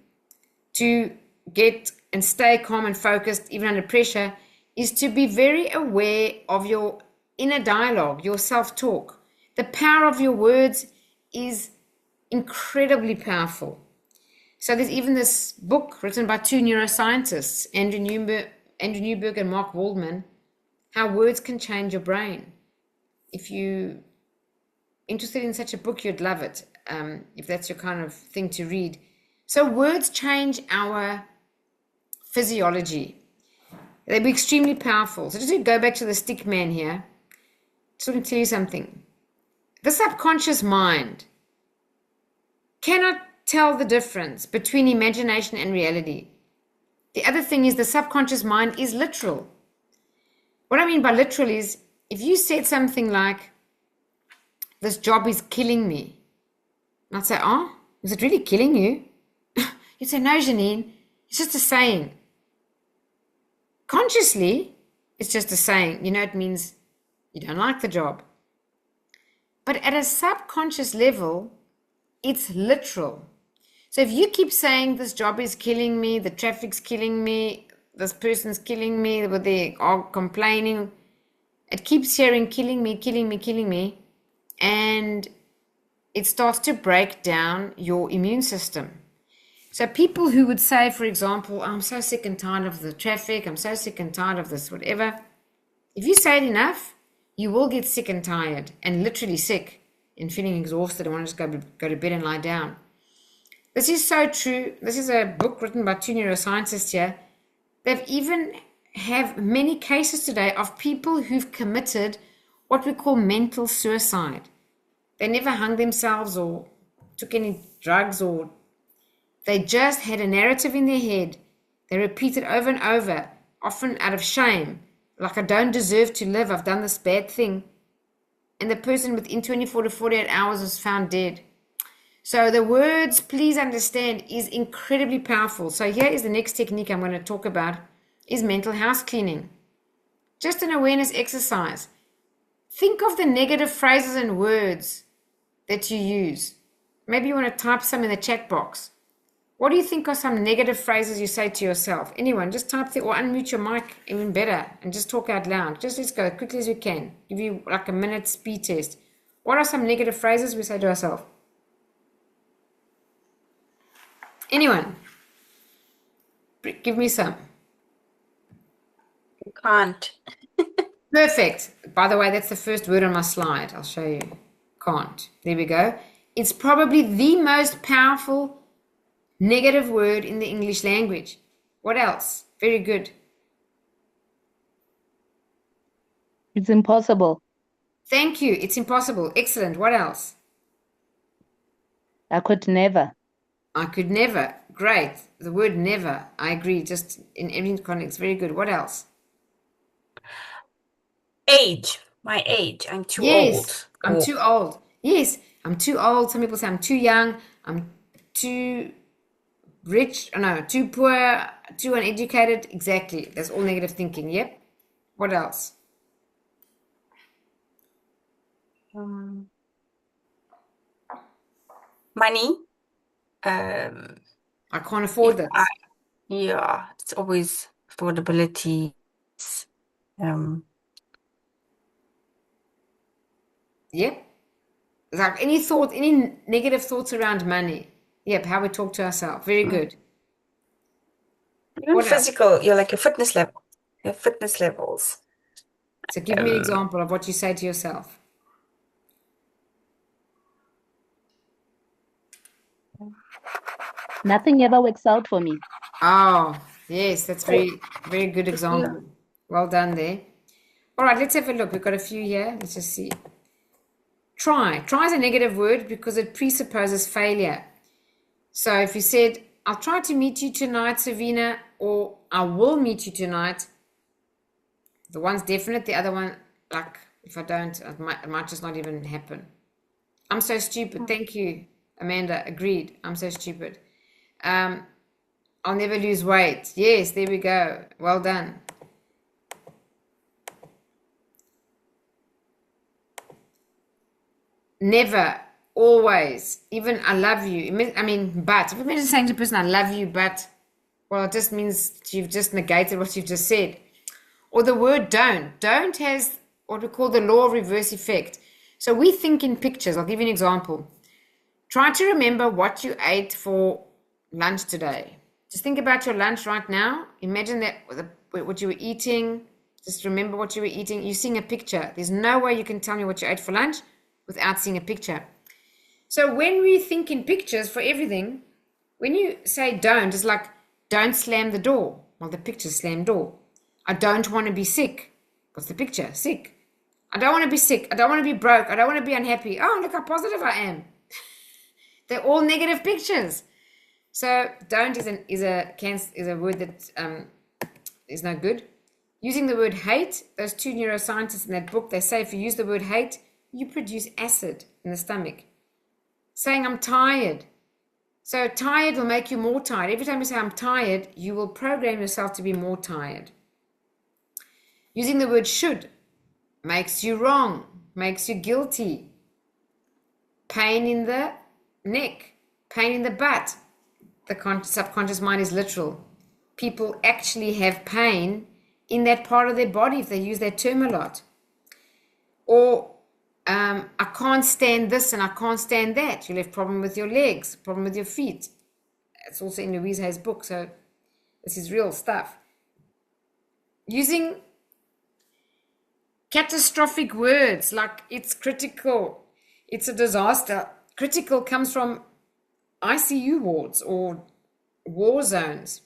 to get and stay calm and focused even under pressure is to be very aware of your inner dialogue, your self-talk. The power of your words is incredibly powerful. So there's even this book written by 2 neuroscientists, Andrew Newberg and Mark Waldman, How Words Can Change Your Brain. If you're interested in such a book, you'd love it, if that's your kind of thing to read. So words change our physiology. They'll be extremely powerful. So just to go back to the stick man here, just want to tell you something. The subconscious mind cannot tell the difference between imagination and reality. The other thing is the subconscious mind is literal. What I mean by literal is if you said something like, this job is killing me, and I'd say, oh, is it really killing you? You'd say, no, Janine, it's just a saying. Consciously, it's just a saying. You know, it means you don't like the job. But at a subconscious level, it's literal. So if you keep saying this job is killing me, the traffic's killing me, this person's killing me, they are complaining, it keeps hearing killing me, killing me, killing me, and it starts to break down your immune system. So people who would say, for example, I'm so sick and tired of the traffic, I'm so sick and tired of this, whatever, if you say it enough, you will get sick and tired and literally sick and feeling exhausted and want to just go to bed and lie down. This is so true. This is a book written by 2 neuroscientists here. They've even have many cases today of people who've committed what we call mental suicide. They never hung themselves or took any drugs, or they just had a narrative in their head. They repeat it over and over, often out of shame, like I don't deserve to live, I've done this bad thing. And the person within 24 to 48 hours was found dead. So the words, please understand, is incredibly powerful. So here is the next technique I'm going to talk about, is mental house cleaning. Just an awareness exercise. Think of the negative phrases and words that you use. Maybe you want to type some in the chat box. What do you think are some negative phrases you say to yourself? Anyone, just type or unmute your mic, even better, and just talk out loud. Just let's go as quickly as we can. Give you like a minute speed test. What are some negative phrases we say to ourselves? Anyone? Give me some. You can't. Perfect. By the way, that's the first word on my slide. I'll show you. Can't. There we go. It's probably the most powerful negative word in the English language. What else? Very good. It's impossible. Thank you. It's impossible. Excellent. What else? I could never. I could never. Great. The word never. I agree. Just in every context. Very good. What else? Age. My age. I'm too Yes. old. I'm Or too old. Yes. I'm too old. Some people say I'm too young. I'm too rich. Oh, no. Too poor. Too uneducated. Exactly. That's all negative thinking. Yep. What else? money. I can't afford If this. yeah, it's always affordability. Yep. Like any thought, any negative thoughts around money. Yep. How we talk to ourselves. Very good. Even What else? physical, you're like your fitness level. Your fitness levels. So give me an example of what you say to yourself. Nothing ever works out for me. Oh, yes, that's very good example. Well done there. All right, let's have a look. We've got a few here. Let's just see. Try. Try is a negative word because it presupposes failure. So if you said, I'll try to meet you tonight, Savina, or I will meet you tonight, the one's definite, the other one, like, if I don't, it might just not even happen. I'm so stupid. Thank you, Amanda. Agreed. I'm so stupid. I'll never lose weight. Yes, there we go. Well done. Never, always, even I love you. But if you imagine saying to a person, I love you, but, well, it just means you've just negated what you've just said. Or the word don't. Don't has what we call the law of reverse effect. So we think in pictures. I'll give you an example. Try to remember what you ate for lunch today. Just think about your lunch right now. Imagine that what you were eating. Just remember what you were eating. You're seeing a picture. There's no way you can tell me what you ate for lunch without seeing a picture. So when we think in pictures for everything, when you say don't, it's like don't slam the door. Well, the picture's slam door. I don't want to be sick. What's the picture? Sick. I don't want to be sick. I don't want to be broke. I don't want to be unhappy. Oh, look how positive I am. They're all negative pictures. So don't is a word that is no good. Using the word hate, those 2 neuroscientists in that book, they say if you use the word hate, you produce acid in the stomach. Saying I'm tired. So tired will make you more tired. Every time you say I'm tired, you will program yourself to be more tired. Using the word should makes you wrong, makes you guilty. Pain in the neck, pain in the butt. The subconscious mind is literal. People actually have pain in that part of their body if they use that term a lot. Or I can't stand this and I can't stand that. You'll have problem with your legs, problem with your feet. It's also in Louise Hay's book, so this is real stuff. Using catastrophic words like it's critical, It's a disaster. Critical comes from ICU wards or war zones.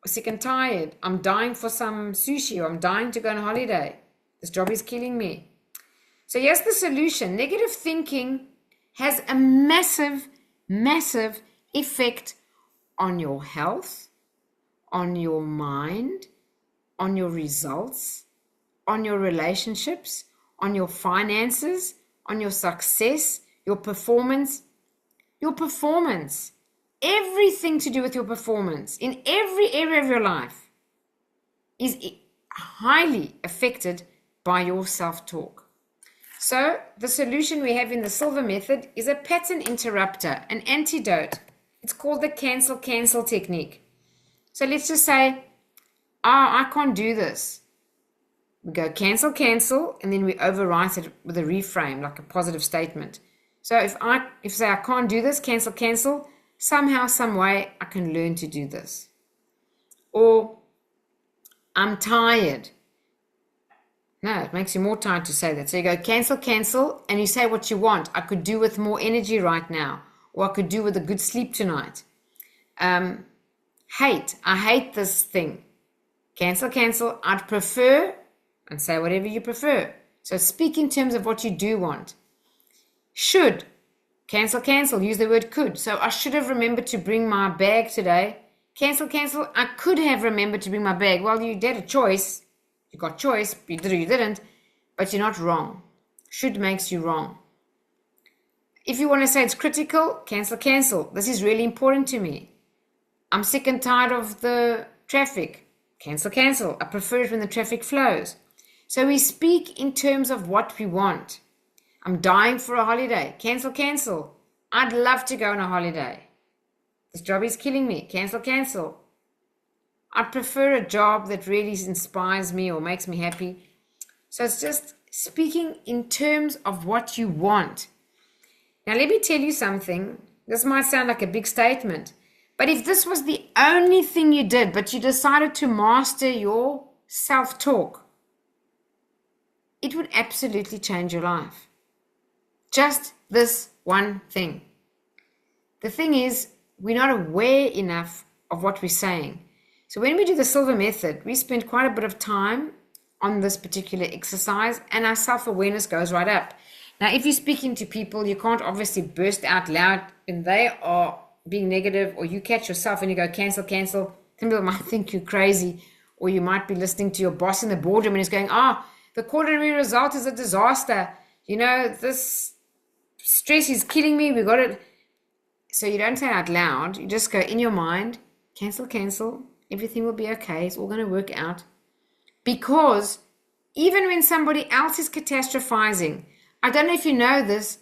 Sick and tired. I'm dying for some sushi, or I'm dying to go on holiday. This job is killing me. So here's the solution. Negative thinking has a massive, massive effect on your health, on your mind, on your results, on your relationships, on your finances, on your success, your performance. Everything to do with your performance in every area of your life is highly affected by your self-talk. So the solution we have in the Silva Method is a pattern interrupter, an antidote. It's called the cancel technique. So let's just say, I can't do this. We go cancel, and then we overwrite it with a reframe, like a positive statement. So if say I can't do this, cancel, somehow, some way I can learn to do this. Or I'm tired. No, it makes you more tired to say that. So you go cancel, and you say what you want. I could do with more energy right now, or I could do with a good sleep tonight. I hate this thing. Cancel, I'd prefer, and say whatever you prefer. So speak in terms of what you do want. Should, cancel, use the word could. So I should have remembered to bring my bag today. Cancel, I could have remembered to bring my bag. Well, you did a choice. You got choice, you did or you didn't, but you're not wrong. Should makes you wrong. If you want to say it's critical, cancel. This is really important to me. I'm sick and tired of the traffic. Cancel. I prefer it when the traffic flows. So we speak in terms of what we want. I'm dying for a holiday. Cancel. I'd love to go on a holiday. This job is killing me. Cancel. I'd prefer a job that really inspires me or makes me happy. So it's just speaking in terms of what you want. Now, let me tell you something. This might sound like a big statement, but if this was the only thing you did, but you decided to master your self-talk, it would absolutely change your life. Just this one thing. The thing is, we're not aware enough of what we're saying. So when we do the Silva Method, we spend quite a bit of time on this particular exercise, and our self-awareness goes right up. Now, if you're speaking to people, you can't obviously burst out loud and they are being negative, or you catch yourself and you go cancel. Some people might think you're crazy, or you might be listening to your boss in the boardroom and he's going, the quarterly result is a disaster. This stress is killing me. We got it. So you don't say it out loud. You just go in your mind, cancel. Everything will be okay. It's all going to work out. Because even when somebody else is catastrophizing, I don't know if you know this,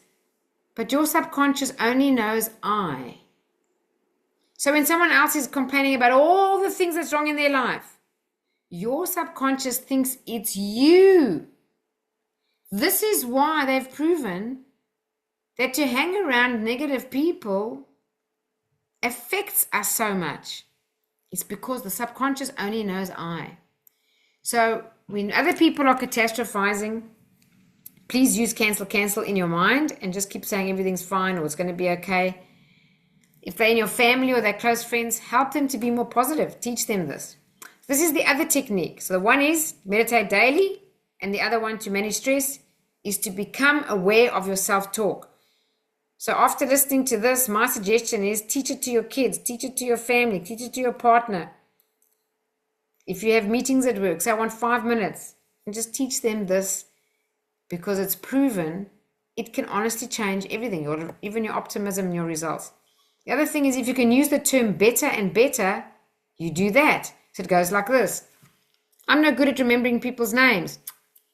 but your subconscious only knows I. So when someone else is complaining about all the things that's wrong in their life, your subconscious thinks it's you. This is why they've proven that to hang around negative people affects us so much. It's because the subconscious only knows I. So when other people are catastrophizing, please use cancel in your mind and just keep saying everything's fine or it's going to be okay. If they're in your family or they're close friends, help them to be more positive. Teach them this. This is the other technique. So the one is meditate daily, and the other one to manage stress is to become aware of your self-talk. So after listening to this, my suggestion is teach it to your kids, teach it to your family, teach it to your partner. If you have meetings at work, say I want 5 minutes, and just teach them this, because it's proven it can honestly change everything, even your optimism and your results. The other thing is, if you can use the term better and better, you do that. So it goes like this. I'm no good at remembering people's names.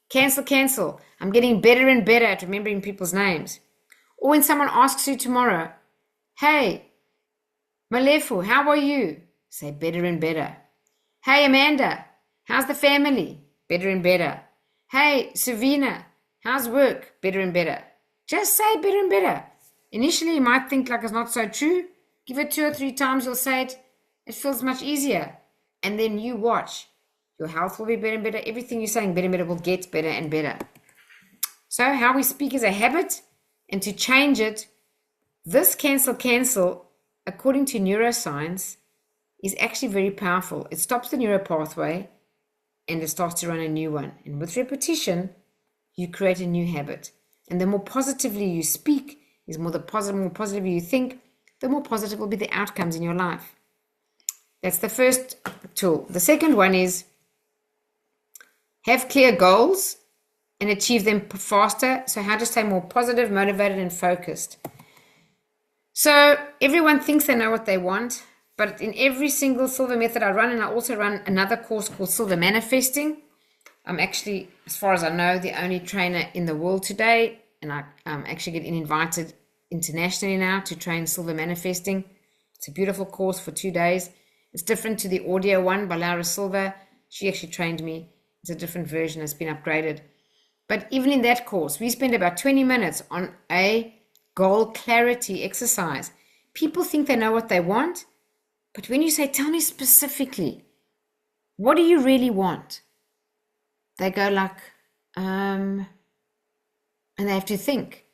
Cancel. I'm getting better and better at remembering people's names. Or when someone asks you tomorrow, hey, Malefu, how are you? Say better and better. Hey, Amanda, how's the family? Better and better. Hey, Savina, how's work? Better and better. Just say better and better. Initially, you might think like it's not so true. Give it 2 or 3 times, you'll say it. It feels much easier. And then you watch. Your health will be better and better. Everything you're saying better and better will get better and better. So how we speak is a habit, and to change it, this cancel, according to neuroscience, is actually very powerful. It stops the neural pathway and it starts to run a new one. And with repetition, you create a new habit. And the more positively you speak, is more positively you think, the more positive will be the outcomes in your life. That's the first tool. The second one is have clear goals and achieve them faster. So how to stay more positive, motivated, and focused. So everyone thinks they know what they want, but in every single Silva Method I run, and I also run another course called Silva Manifesting. I'm actually, as far as I know, the only trainer in the world today, and I actually get invited internationally now to train Silva Manifesting. It's a beautiful course for 2 days. It's different to the audio one by Laura Silva. She actually trained me. It's a different version. It's been upgraded. But even in that course, we spend about 20 minutes on a goal clarity exercise. People think they know what they want, but when you say, tell me specifically, what do you really want? They go like, and they have to think.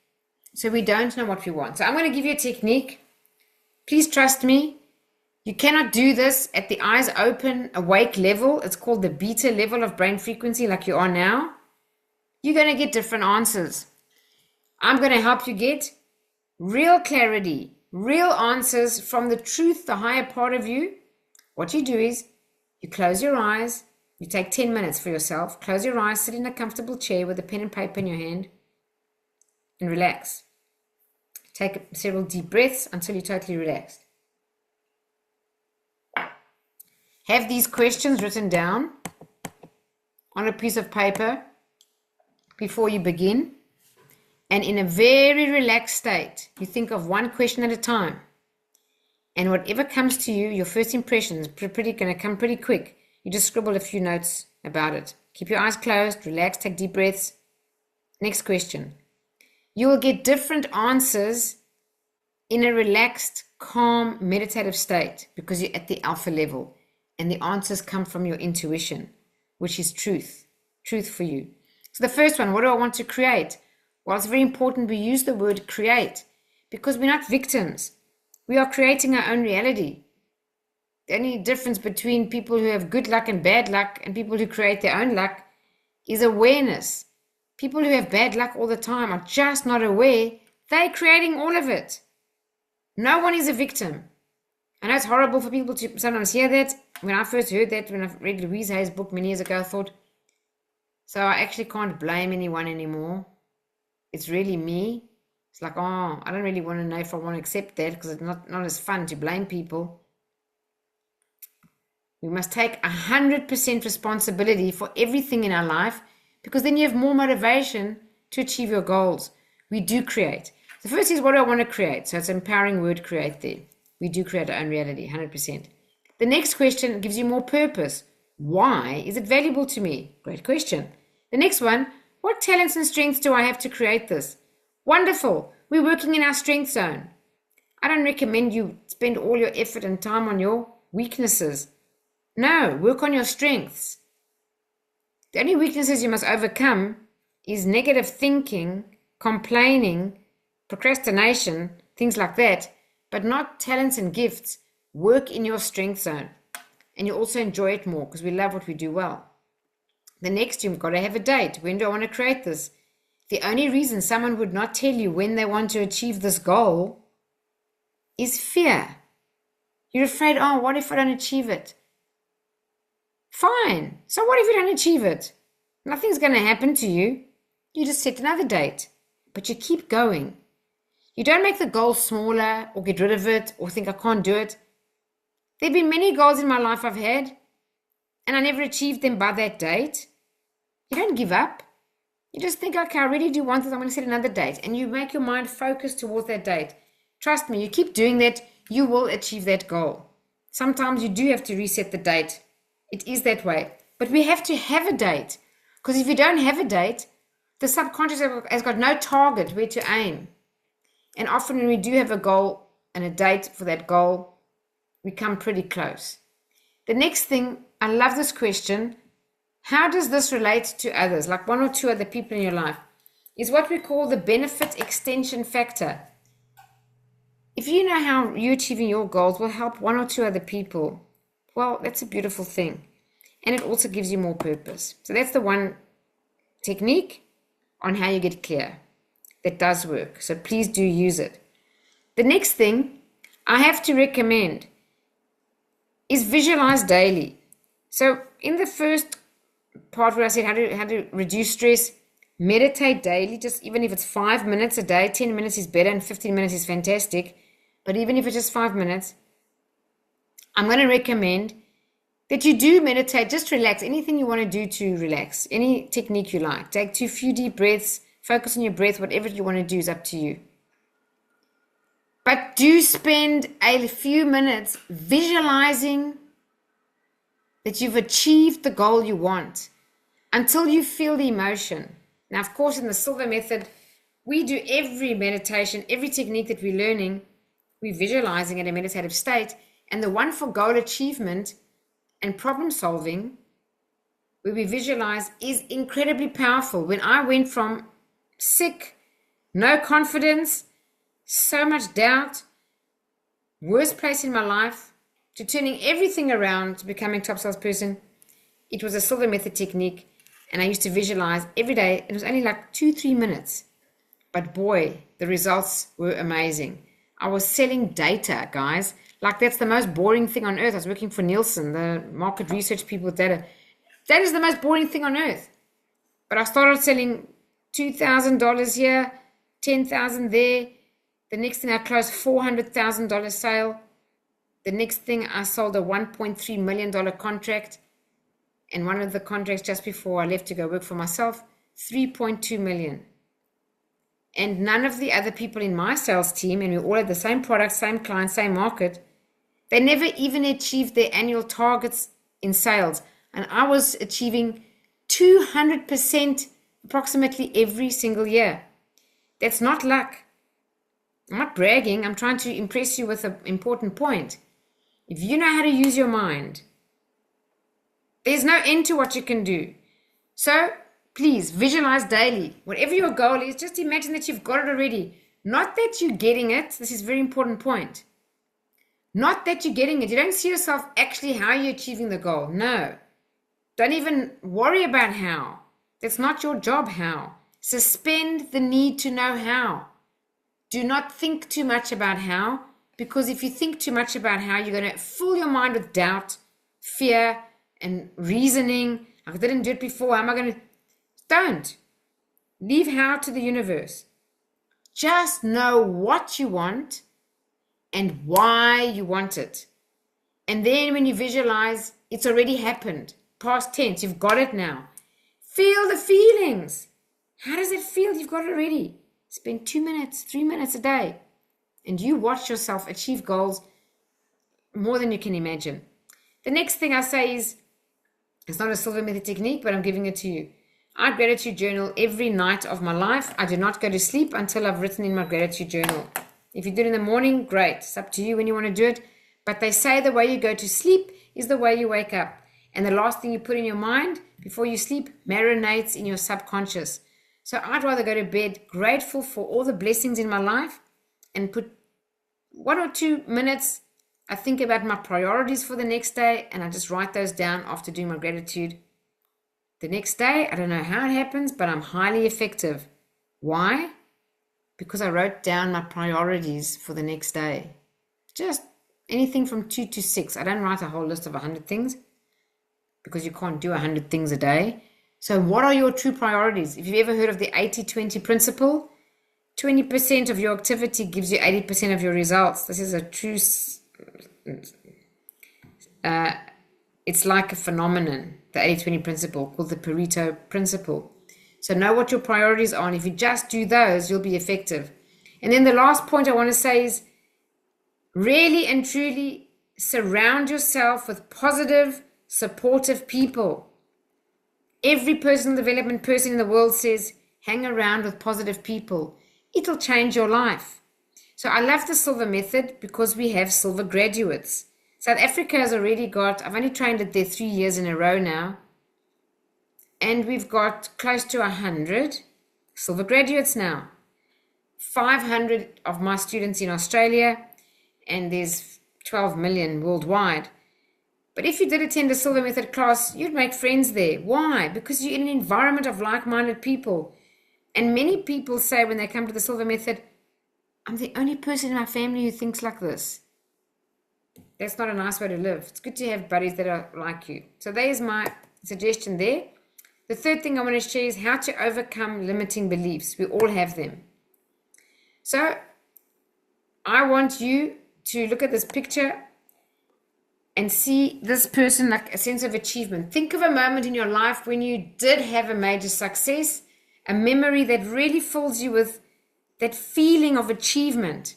So we don't know what we want. So I'm going to give you a technique. Please trust me. You cannot do this at the eyes open, awake level. It's called the beta level of brain frequency, like you are now. You're going to get different answers. I'm going to help you get real clarity, real answers from the truth, the higher part of you. What you do is you close your eyes. You take 10 minutes for yourself. Close your eyes, sit in a comfortable chair with a pen and paper in your hand, and relax. Take several deep breaths until you're totally relaxed. Have these questions written down on a piece of paper before you begin. And in a very relaxed state, you think of one question at a time. And whatever comes to you, your first impression is going to come pretty quick. You just scribble a few notes about it. Keep your eyes closed, relax, take deep breaths. Next question. You will get different answers in a relaxed, calm, meditative state because you're at the alpha level. And the answers come from your intuition, which is truth for you. So the first one, what do I want to create? Well, it's very important we use the word create because we're not victims. We are creating our own reality. The only difference between people who have good luck and bad luck and people who create their own luck is awareness. People who have bad luck all the time are just not aware they're creating all of it. No one is a victim. I know it's horrible for people to sometimes hear that. When I first heard that, when I read Louise Hay's book many years ago, I thought, so I actually can't blame anyone anymore. It's really me. It's like, oh, I don't really want to know if I want to accept that because it's not as fun to blame people. We must take 100% responsibility for everything in our life because then you have more motivation to achieve your goals. We do create. The first is, what do I want to create? So it's an empowering word, create there. We do create our own reality, 100%. The next question gives you more purpose. Why is it valuable to me? Great question. The next one, what talents and strengths do I have to create this? Wonderful. We're working in our strength zone. I don't recommend you spend all your effort and time on your weaknesses. No, work on your strengths. The only weaknesses you must overcome is negative thinking, complaining, procrastination, things like that, but not talents and gifts. Work in your strength zone. And you also enjoy it more because we love what we do well. The next, you've got to have a date. When do I want to create this? The only reason someone would not tell you when they want to achieve this goal is fear. You're afraid, oh, what if I don't achieve it? Fine. So what if you don't achieve it? Nothing's going to happen to you. You just set another date. But you keep going. You don't make the goal smaller or get rid of it or think I can't do it. There have been many goals in my life I've had, and I never achieved them by that date. You don't give up. You just think, okay, I really do want this. I'm going to set another date. And you make your mind focus towards that date. Trust me, you keep doing that, you will achieve that goal. Sometimes you do have to reset the date. It is that way. But we have to have a date. Because if you don't have a date, the subconscious has got no target where to aim. And often when we do have a goal and a date for that goal, we come pretty close. The next thing, I love this question. How does this relate to others? Like one or two other people in your life. is what we call the benefit extension factor. If you know how you achieving your goals will help one or two other people, well, that's a beautiful thing. And it also gives you more purpose. So that's the one technique on how you get clear. That does work. So please do use it. The next thing I have to recommend is visualize daily. So in the first part where I said how to reduce stress, meditate daily, just even if it's 5 minutes a day, 10 minutes is better and 15 minutes is fantastic. But even if it's just 5 minutes, I'm going to recommend that you do meditate, just relax, anything you want to do to relax, any technique you like. Take 2 few deep breaths, focus on your breath, whatever you want to do is up to you. But do spend a few minutes visualizing that you've achieved the goal you want until you feel the emotion. Now, of course, in the Silva Method, we do every meditation, every technique that we're learning, we're visualizing in a meditative state. And the one for goal achievement and problem solving, where we visualize, is incredibly powerful. When I went from sick, no confidence, so much doubt, worst place in my life, to turning everything around to becoming top salesperson, it was a Silva Method technique. And I used to visualize every day. It was only like 2-3 minutes. But boy, the results were amazing. I was selling data, guys. Like, that's the most boring thing on earth. I was working for Nielsen, the market research people with data. That is the most boring thing on earth. But I started selling $2,000 here, $10,000 there. The next thing I closed $400,000 sale. The next thing I sold a $1.3 million contract. And one of the contracts just before I left to go work for myself, $3.2 million. And none of the other people in my sales team, and we all had the same product, same client, same market, they never even achieved their annual targets in sales. And I was achieving 200% approximately every single year. That's not luck. I'm not bragging. I'm trying to impress you with an important point. If you know how to use your mind, there's no end to what you can do. So please visualize daily. Whatever your goal is, just imagine that you've got it already. Not that you're getting it. This is a very important point. Not that you're getting it. You don't see yourself actually how you're achieving the goal. No. Don't even worry about how. That's not your job, how. Suspend the need to know how. Do not think too much about how, because if you think too much about how, you're going to fill your mind with doubt, fear, and reasoning. I didn't do it before. How am I going to? Don't. Leave how to the universe. Just know what you want and why you want it. And then when you visualize, it's already happened. Past tense, you've got it now. Feel the feelings. How does it feel? You've got it already. Spend 2 minutes, 3 minutes a day. And you watch yourself achieve goals more than you can imagine. The next thing I say is, it's not a Silva Method technique, but I'm giving it to you. I gratitude journal every night of my life. I do not go to sleep until I've written in my gratitude journal. If you do it in the morning, great. It's up to you when you want to do it. But they say the way you go to sleep is the way you wake up. And the last thing you put in your mind before you sleep marinates in your subconscious. So I'd rather go to bed grateful for all the blessings in my life and put 1 or 2 minutes. I think about my priorities for the next day and I just write those down after doing my gratitude. The next day, I don't know how it happens, but I'm highly effective. Why? Because I wrote down my priorities for the next day. Just anything from 2 to 6. I don't write a whole list of 100 things because you can't do 100 things a day. So what are your true priorities? If you've ever heard of the 80-20 principle, 20% of your activity gives you 80% of your results. This is a true, it's like a phenomenon, the 80-20 principle called the Pareto principle. So know what your priorities are, and if you just do those, you'll be effective. And then the last point I want to say is really and truly surround yourself with positive, supportive people. Every personal development person in the world says, hang around with positive people. It'll change your life. So I love the Silva Method because we have Silva graduates. South Africa has already got, I've only trained it there 3 years in a row now, and we've got close to 100 Silva graduates now. 500 of my students in Australia, and there's 12 million worldwide. But if you did attend a Silva Method class, you'd make friends there. Why? Because you're in an environment of like-minded people. And many people say when they come to the Silva Method, I'm the only person in my family who thinks like this. That's not a nice way to live. It's good to have buddies that are like you. So there's my suggestion there. The third thing I want to share is how to overcome limiting beliefs. We all have them. So I want you to look at this picture and see this person like a sense of achievement. Think of a moment in your life when you did have a major success, a memory that really fills you with that feeling of achievement.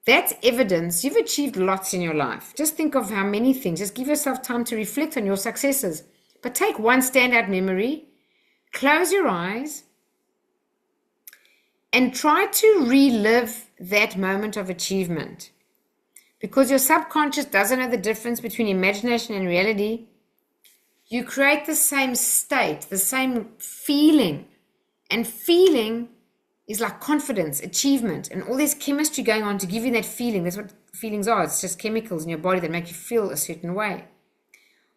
That's evidence you've achieved lots in your life. Just think of how many things. Just give yourself time to reflect on your successes. But take one standout memory, close your eyes, and try to relive that moment of achievement. Because your subconscious doesn't know the difference between imagination and reality, you create the same state, the same feeling. And feeling is like confidence, achievement, and all this chemistry going on to give you that feeling. That's what feelings are. It's just chemicals in your body that make you feel a certain way.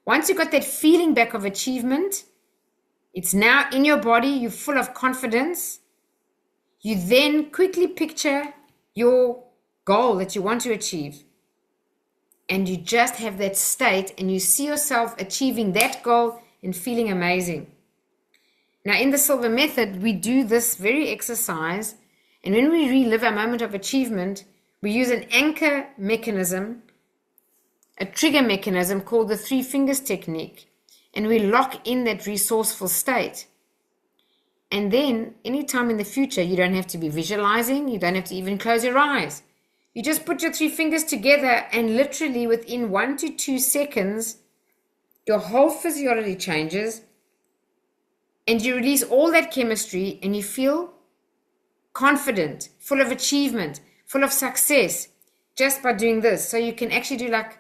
Once you've got that feeling back of achievement, it's now in your body, you're full of confidence. You then quickly picture your goal that you want to achieve. And you just have that state and you see yourself achieving that goal and feeling amazing. Now in the Silva Method, we do this very exercise. And when we relive our moment of achievement, we use an anchor mechanism, a trigger mechanism called the 3 fingers technique. And we lock in that resourceful state. And then anytime in the future, you don't have to be visualizing. You don't have to even close your eyes. You just put your 3 fingers together and literally within 1 to 2 seconds, your whole physiology changes and you release all that chemistry and you feel confident, full of achievement, full of success just by doing this. So you can actually do like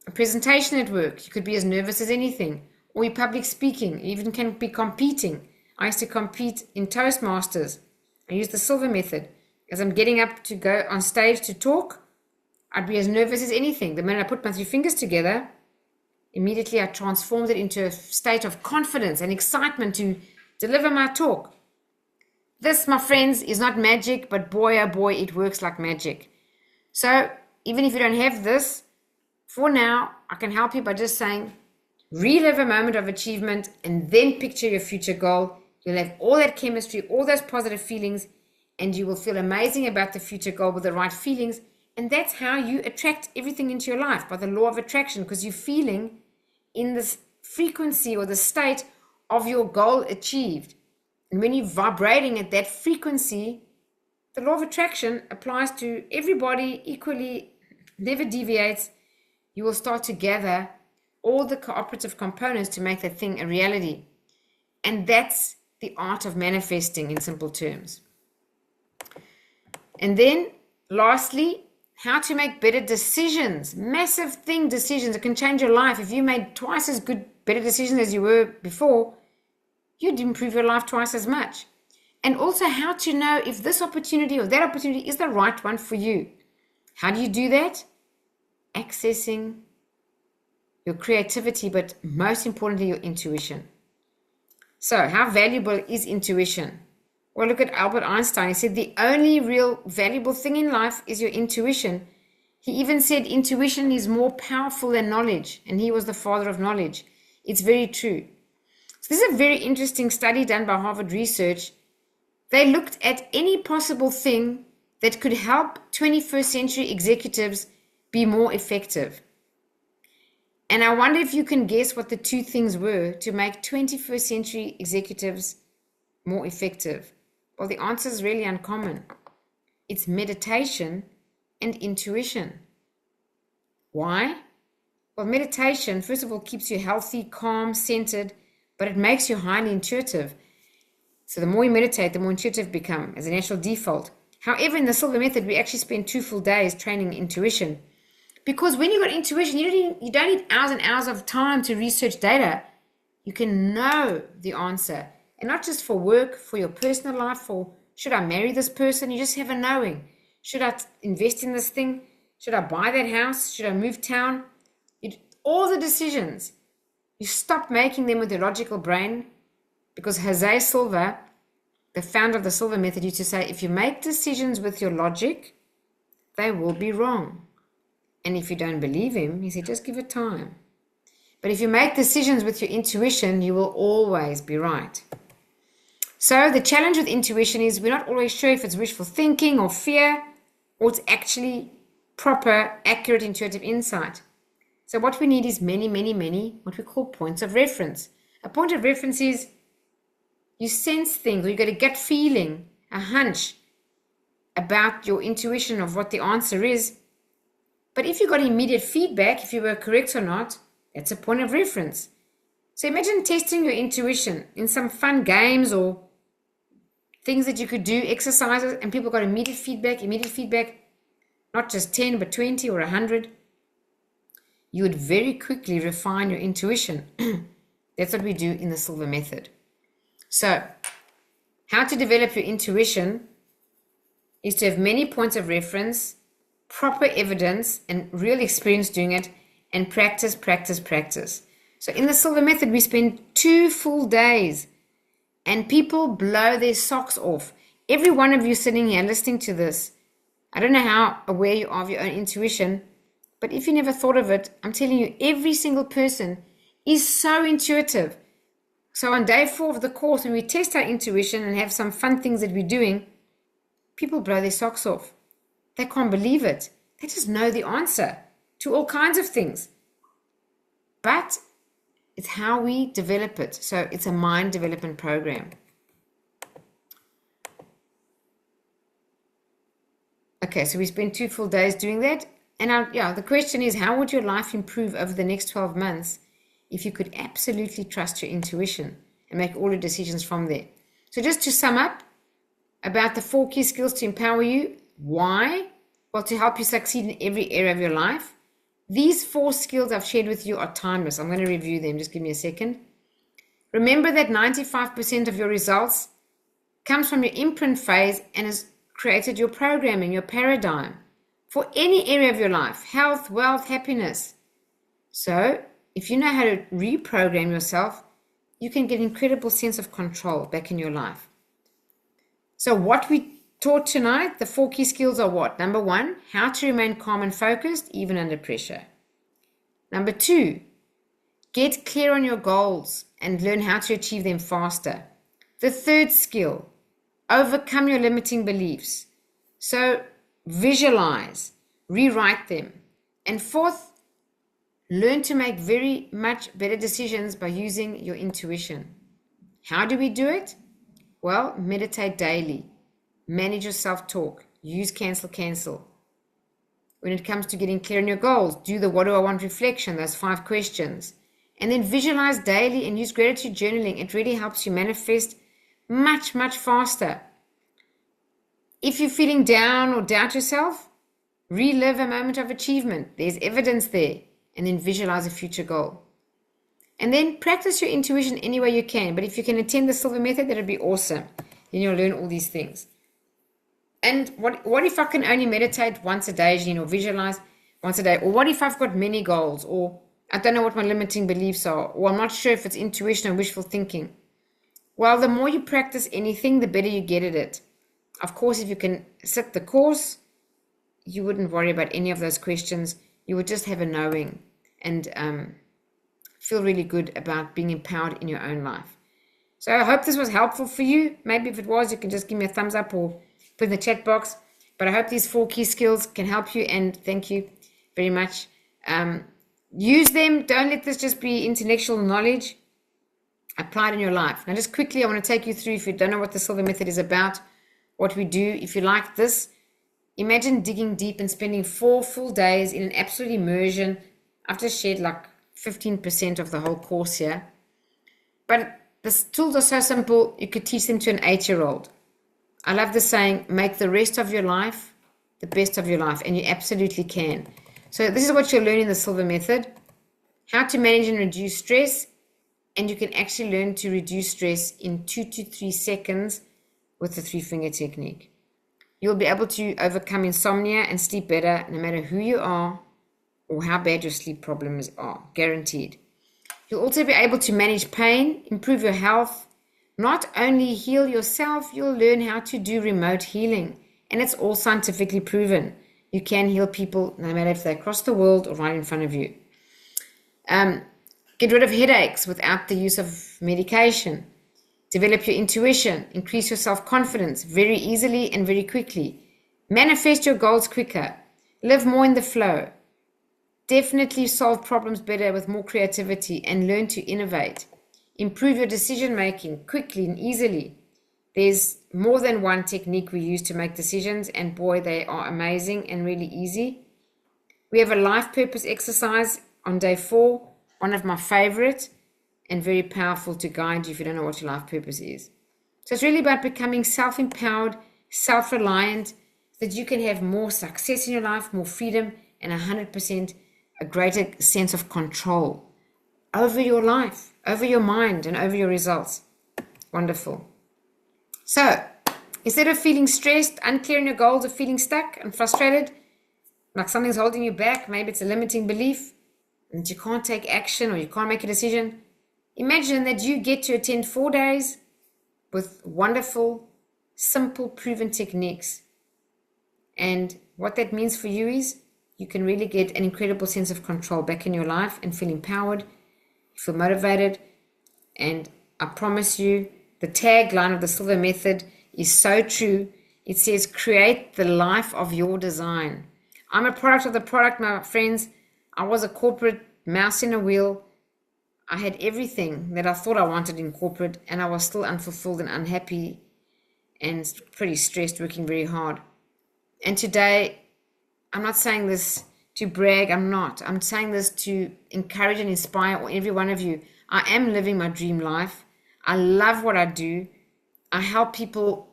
a presentation at work. You could be as nervous as anything, or you're public speaking, you even can be competing. I used to compete in Toastmasters. I used the Silva Method. As I'm getting up to go on stage to talk, I'd be as nervous as anything. The minute I put my 3 fingers together, immediately I transformed it into a state of confidence and excitement to deliver my talk. This, my friends, is not magic, but boy, oh boy, it works like magic. So even if you don't have this, for now, I can help you by just saying, relive a moment of achievement and then picture your future goal. You'll have all that chemistry, all those positive feelings, and you will feel amazing about the future goal with the right feelings. And that's how you attract everything into your life, by the law of attraction, because you're feeling in this frequency or the state of your goal achieved. And when you're vibrating at that frequency, the law of attraction applies to everybody equally, never deviates. You will start to gather all the cooperative components to make that thing a reality. And that's the art of manifesting in simple terms. And then lastly, how to make better decisions. Massive thing, decisions that can change your life. If you made twice as good, better decisions as you were before, you'd improve your life twice as much. And also how to know if this opportunity or that opportunity is the right one for you. How do you do that? Accessing your creativity, but most importantly, your intuition. So how valuable is intuition? Well, look at Albert Einstein. He said the only real valuable thing in life is your intuition. He even said intuition is more powerful than knowledge, and he was the father of knowledge. It's very true. So this is a very interesting study done by Harvard Research. They looked at any possible thing that could help 21st century executives be more effective. And I wonder if you can guess what the 2 things were to make 21st century executives more effective. Well, the answer is really uncommon. It's meditation and intuition. Why? Well, meditation, first of all, keeps you healthy, calm, centered, but it makes you highly intuitive. So the more you meditate, the more intuitive you become as a natural default. However, in the Silva Method, we actually spend 2 full days training intuition. Because when you've got intuition, you don't need hours and hours of time to research data. You can know the answer. And not just for work, for your personal life, for should I marry this person? You just have a knowing. Should I invest in this thing? Should I buy that house? Should I move town? All the decisions, you stop making them with your logical brain, because Jose Silva, the founder of the Silva Method, used to say, if you make decisions with your logic, they will be wrong. And if you don't believe him, he said, just give it time. But if you make decisions with your intuition, you will always be right. So the challenge with intuition is we're not always sure if it's wishful thinking or fear, or it's actually proper, accurate, intuitive insight. So what we need is many, what we call points of reference. A point of reference is you sense things, or you get a gut feeling, a hunch about your intuition of what the answer is. But if you got immediate feedback, if you were correct or not, that's a point of reference. So imagine testing your intuition in some fun games or things that you could do, exercises, and people got immediate feedback, not just 10, but 20 or 100. You would very quickly refine your intuition. That's what we do in the Silva Method. So, how to develop your intuition is to have many points of reference, proper evidence, and real experience doing it, and practice. So in the Silva Method, we spend 2 full days, and people blow their socks off. Every one of you sitting here listening to this, I don't know how aware you are of your own intuition, but if you never thought of it, I'm telling you, every single person is so intuitive. So on day 4 of the course, when we test our intuition and have some fun things that we're doing, people blow their socks off. They can't believe it. They just know the answer to all kinds of things. But it's how we develop it. So it's a mind development program. Okay, so we spent 2 full days doing that. And the question is, how would your life improve over the next 12 months if you could absolutely trust your intuition and make all your decisions from there? So just to sum up about the 4 key skills to empower you. Why? Well, to help you succeed in every area of your life. These 4 skills I've shared with you are timeless. I'm going to review them. Just give me a second. Remember that 95% of your results comes from your imprint phase and has created your programming, your paradigm for any area of your life, health, wealth, happiness. So if you know how to reprogram yourself, you can get an incredible sense of control back in your life. So what we taught tonight, the 4 key skills are what? Number 1, how to remain calm and focused even under pressure. Number 2, get clear on your goals and learn how to achieve them faster. The 3rd skill, overcome your limiting beliefs. So visualize, rewrite them. And 4th, learn to make very much better decisions by using your intuition. How do we do it? Well, meditate daily. Manage your self-talk. Use cancel. When it comes to getting clear on your goals, do the what do I want reflection, those 5 questions. And then visualize daily and use gratitude journaling. It really helps you manifest much faster. If you're feeling down or doubt yourself, relive a moment of achievement. There's evidence there. And then visualize a future goal. And then practice your intuition any way you can. But if you can attend the Silva Method, that would be awesome. Then you'll learn all these things. And what if I can only meditate once a day, or visualize once a day? Or what if I've got many goals? Or I don't know what my limiting beliefs are. Or I'm not sure if it's intuition or wishful thinking. Well, the more you practice anything, the better you get at it. Of course, if you can sit the course, you wouldn't worry about any of those questions. You would just have a knowing and feel really good about being empowered in your own life. So I hope this was helpful for you. Maybe if it was, you can just give me a thumbs up or put in the chat box. But I hope these 4 key skills can help you, and thank you very much. Use them. Don't let this just be intellectual knowledge. Apply it in your life. Now, just quickly, I want to take you through, if you don't know what the Silva Method is about, what we do. If you like this, imagine digging deep and spending 4 full days in an absolute immersion. I've just shared like 15% of the whole course here. But the tools are so simple, you could teach them to an 8-year-old. I love the saying, make the rest of your life the best of your life, and you absolutely can. So this is what you'll learn in the Silva Method. How to manage and reduce stress, and you can actually learn to reduce stress in 2 to 3 seconds with the 3-finger technique. You'll be able to overcome insomnia and sleep better no matter who you are or how bad your sleep problems are, guaranteed. You'll also be able to manage pain, improve your health, not only heal yourself, you'll learn how to do remote healing. And it's all scientifically proven. You can heal people no matter if they're across the world or right in front of you. Get rid of headaches without the use of medication. Develop your intuition. Increase your self-confidence very easily and very quickly. Manifest your goals quicker. Live more in the flow. Definitely solve problems better with more creativity and learn to innovate. Improve your decision making quickly and easily. There's more than one technique we use to make decisions, and boy, they are amazing and really easy. We have a life purpose exercise on day 4, one of my favorite and very powerful to guide you if you don't know what your life purpose is. So it's really about becoming self-empowered, self-reliant, so that you can have more success in your life, more freedom, and 100% a greater sense of control over your life, over your mind, and over your results. Wonderful. So instead of feeling stressed, unclear in your goals, or feeling stuck and frustrated, like something's holding you back, maybe it's a limiting belief, and that you can't take action or you can't make a decision, imagine that you get to attend 4 days with wonderful, simple, proven techniques. And what that means for you is you can really get an incredible sense of control back in your life and feel empowered, you feel motivated. And I promise you, the tagline of the Silva Method is so true. It says, create the life of your design. I'm a product of the product, my friends. I was a corporate mouse in a wheel. I had everything that I thought I wanted in corporate, and I was still unfulfilled and unhappy and pretty stressed, working very hard. And today, I'm not saying this to brag, I'm not. I'm saying this to encourage and inspire every one of you. I am living my dream life. I love what I do. I help people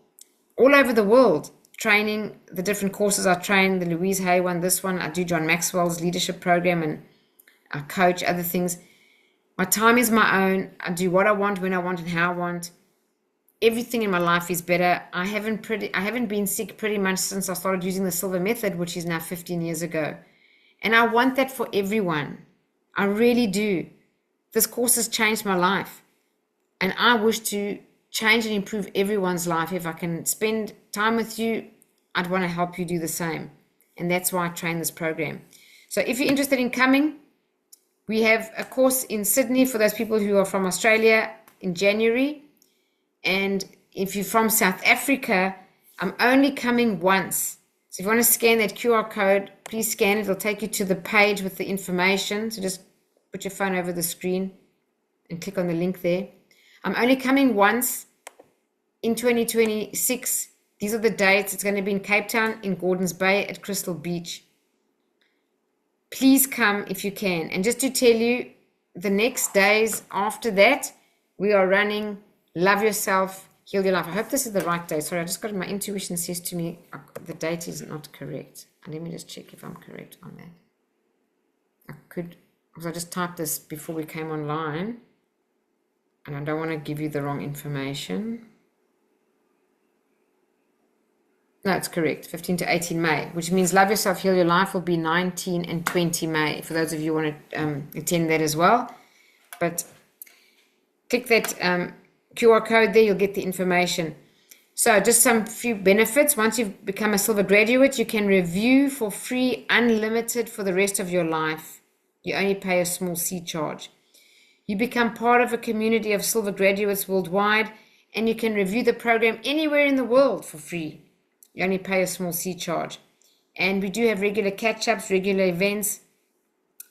all over the world, training the different courses I train, the Louise Hay one, this one. I do John Maxwell's leadership program, and I coach other things. My time is my own. I do what I want, when I want, and how I want. Everything in my life is better. I haven't been sick pretty much since I started using the Silva Method, which is now 15 years ago. And I want that for everyone. I really do. This course has changed my life. And I wish to change and improve everyone's life. If I can spend time with you, I'd want to help you do the same. And that's why I train this program. So if you're interested in coming, we have a course in Sydney for those people who are from Australia in January. And if you're from South Africa, I'm only coming once. So if you want to scan that QR code, please scan it. It'll take you to the page with the information. So just put your phone over the screen and click on the link there. I'm only coming once in 2026. These are the dates. It's going to be in Cape Town, in Gordons Bay, at Crystal Beach. Please come if you can. And just to tell you, the next days after that, we are running Love Yourself, Heal Your Life. I hope this is the right date. Sorry, I just got my intuition says to me the date is not correct. Let me just check if I'm correct on that. I could, because I just typed this before we came online, and I don't want to give you the wrong information. No, it's correct. 15 to 18 May, which means Love Yourself, Heal Your Life will be 19 and 20 May, for those of you who want to attend that as well. But click that QR code there, you'll get the information. So just some few benefits. Once you've become a Silva graduate, you can review for free, unlimited for the rest of your life. You only pay a small seat charge. You become part of a community of Silva graduates worldwide, and you can review the program anywhere in the world for free. You only pay a small seat charge. And we do have regular catch-ups, regular events.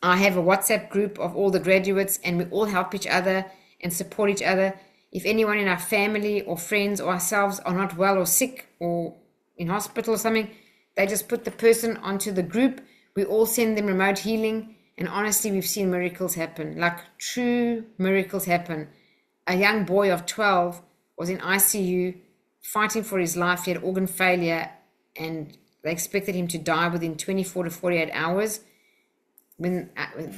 I have a WhatsApp group of all the graduates, and we all help each other and support each other. If anyone in our family or friends or ourselves are not well or sick or in hospital or something, they just put the person onto the group. We all send them remote healing. And honestly, we've seen miracles happen, like true miracles happen. A young boy of 12 was in ICU fighting for his life. He had organ failure, and they expected him to die within 24 to 48 hours. When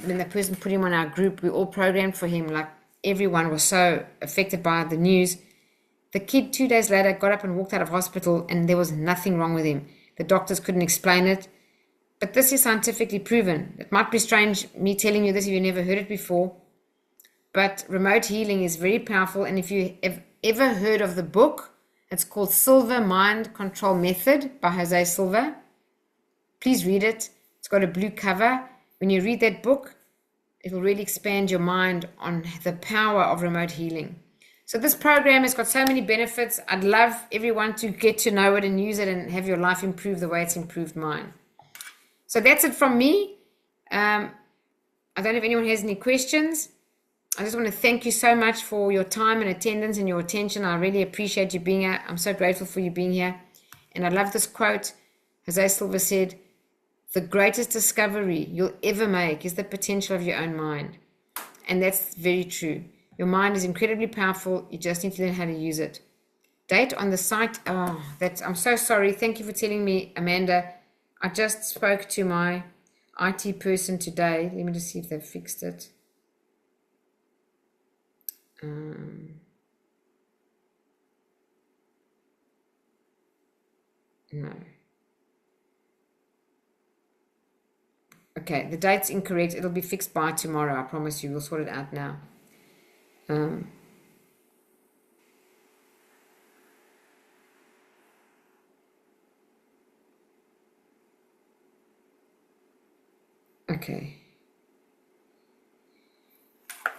the person put him on our group, we all programmed for him, like everyone was so affected by the news. The kid 2 days later got up and walked out of hospital, and there was nothing wrong with him. The doctors couldn't explain it. But this is scientifically proven. It might be strange me telling you this if you never heard it before, but remote healing is very powerful. And if you have ever heard of the book, it's called Silva Mind Control Method by Jose Silva. Please read it. It's got a blue cover. When you read that book, it will really expand your mind on the power of remote healing. So this program has got so many benefits. I'd love everyone to get to know it and use it and have your life improve the way it's improved mine. So that's it from me. I don't know if anyone has any questions. I just want to thank you so much for your time and attendance and your attention. I really appreciate you being here. I'm so grateful for you being here. And I love this quote. Jose Silva said, "The greatest discovery you'll ever make is the potential of your own mind." And that's very true. Your mind is incredibly powerful. You just need to learn how to use it. Date on the site. I'm so sorry. Thank you for telling me, Amanda. I just spoke to my IT person today. Let me just see if they've fixed it. No. Okay, the date's incorrect. It'll be fixed by tomorrow. I promise you. We'll sort it out now. Okay.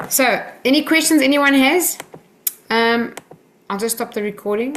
So, any questions anyone has? I'll just stop the recording.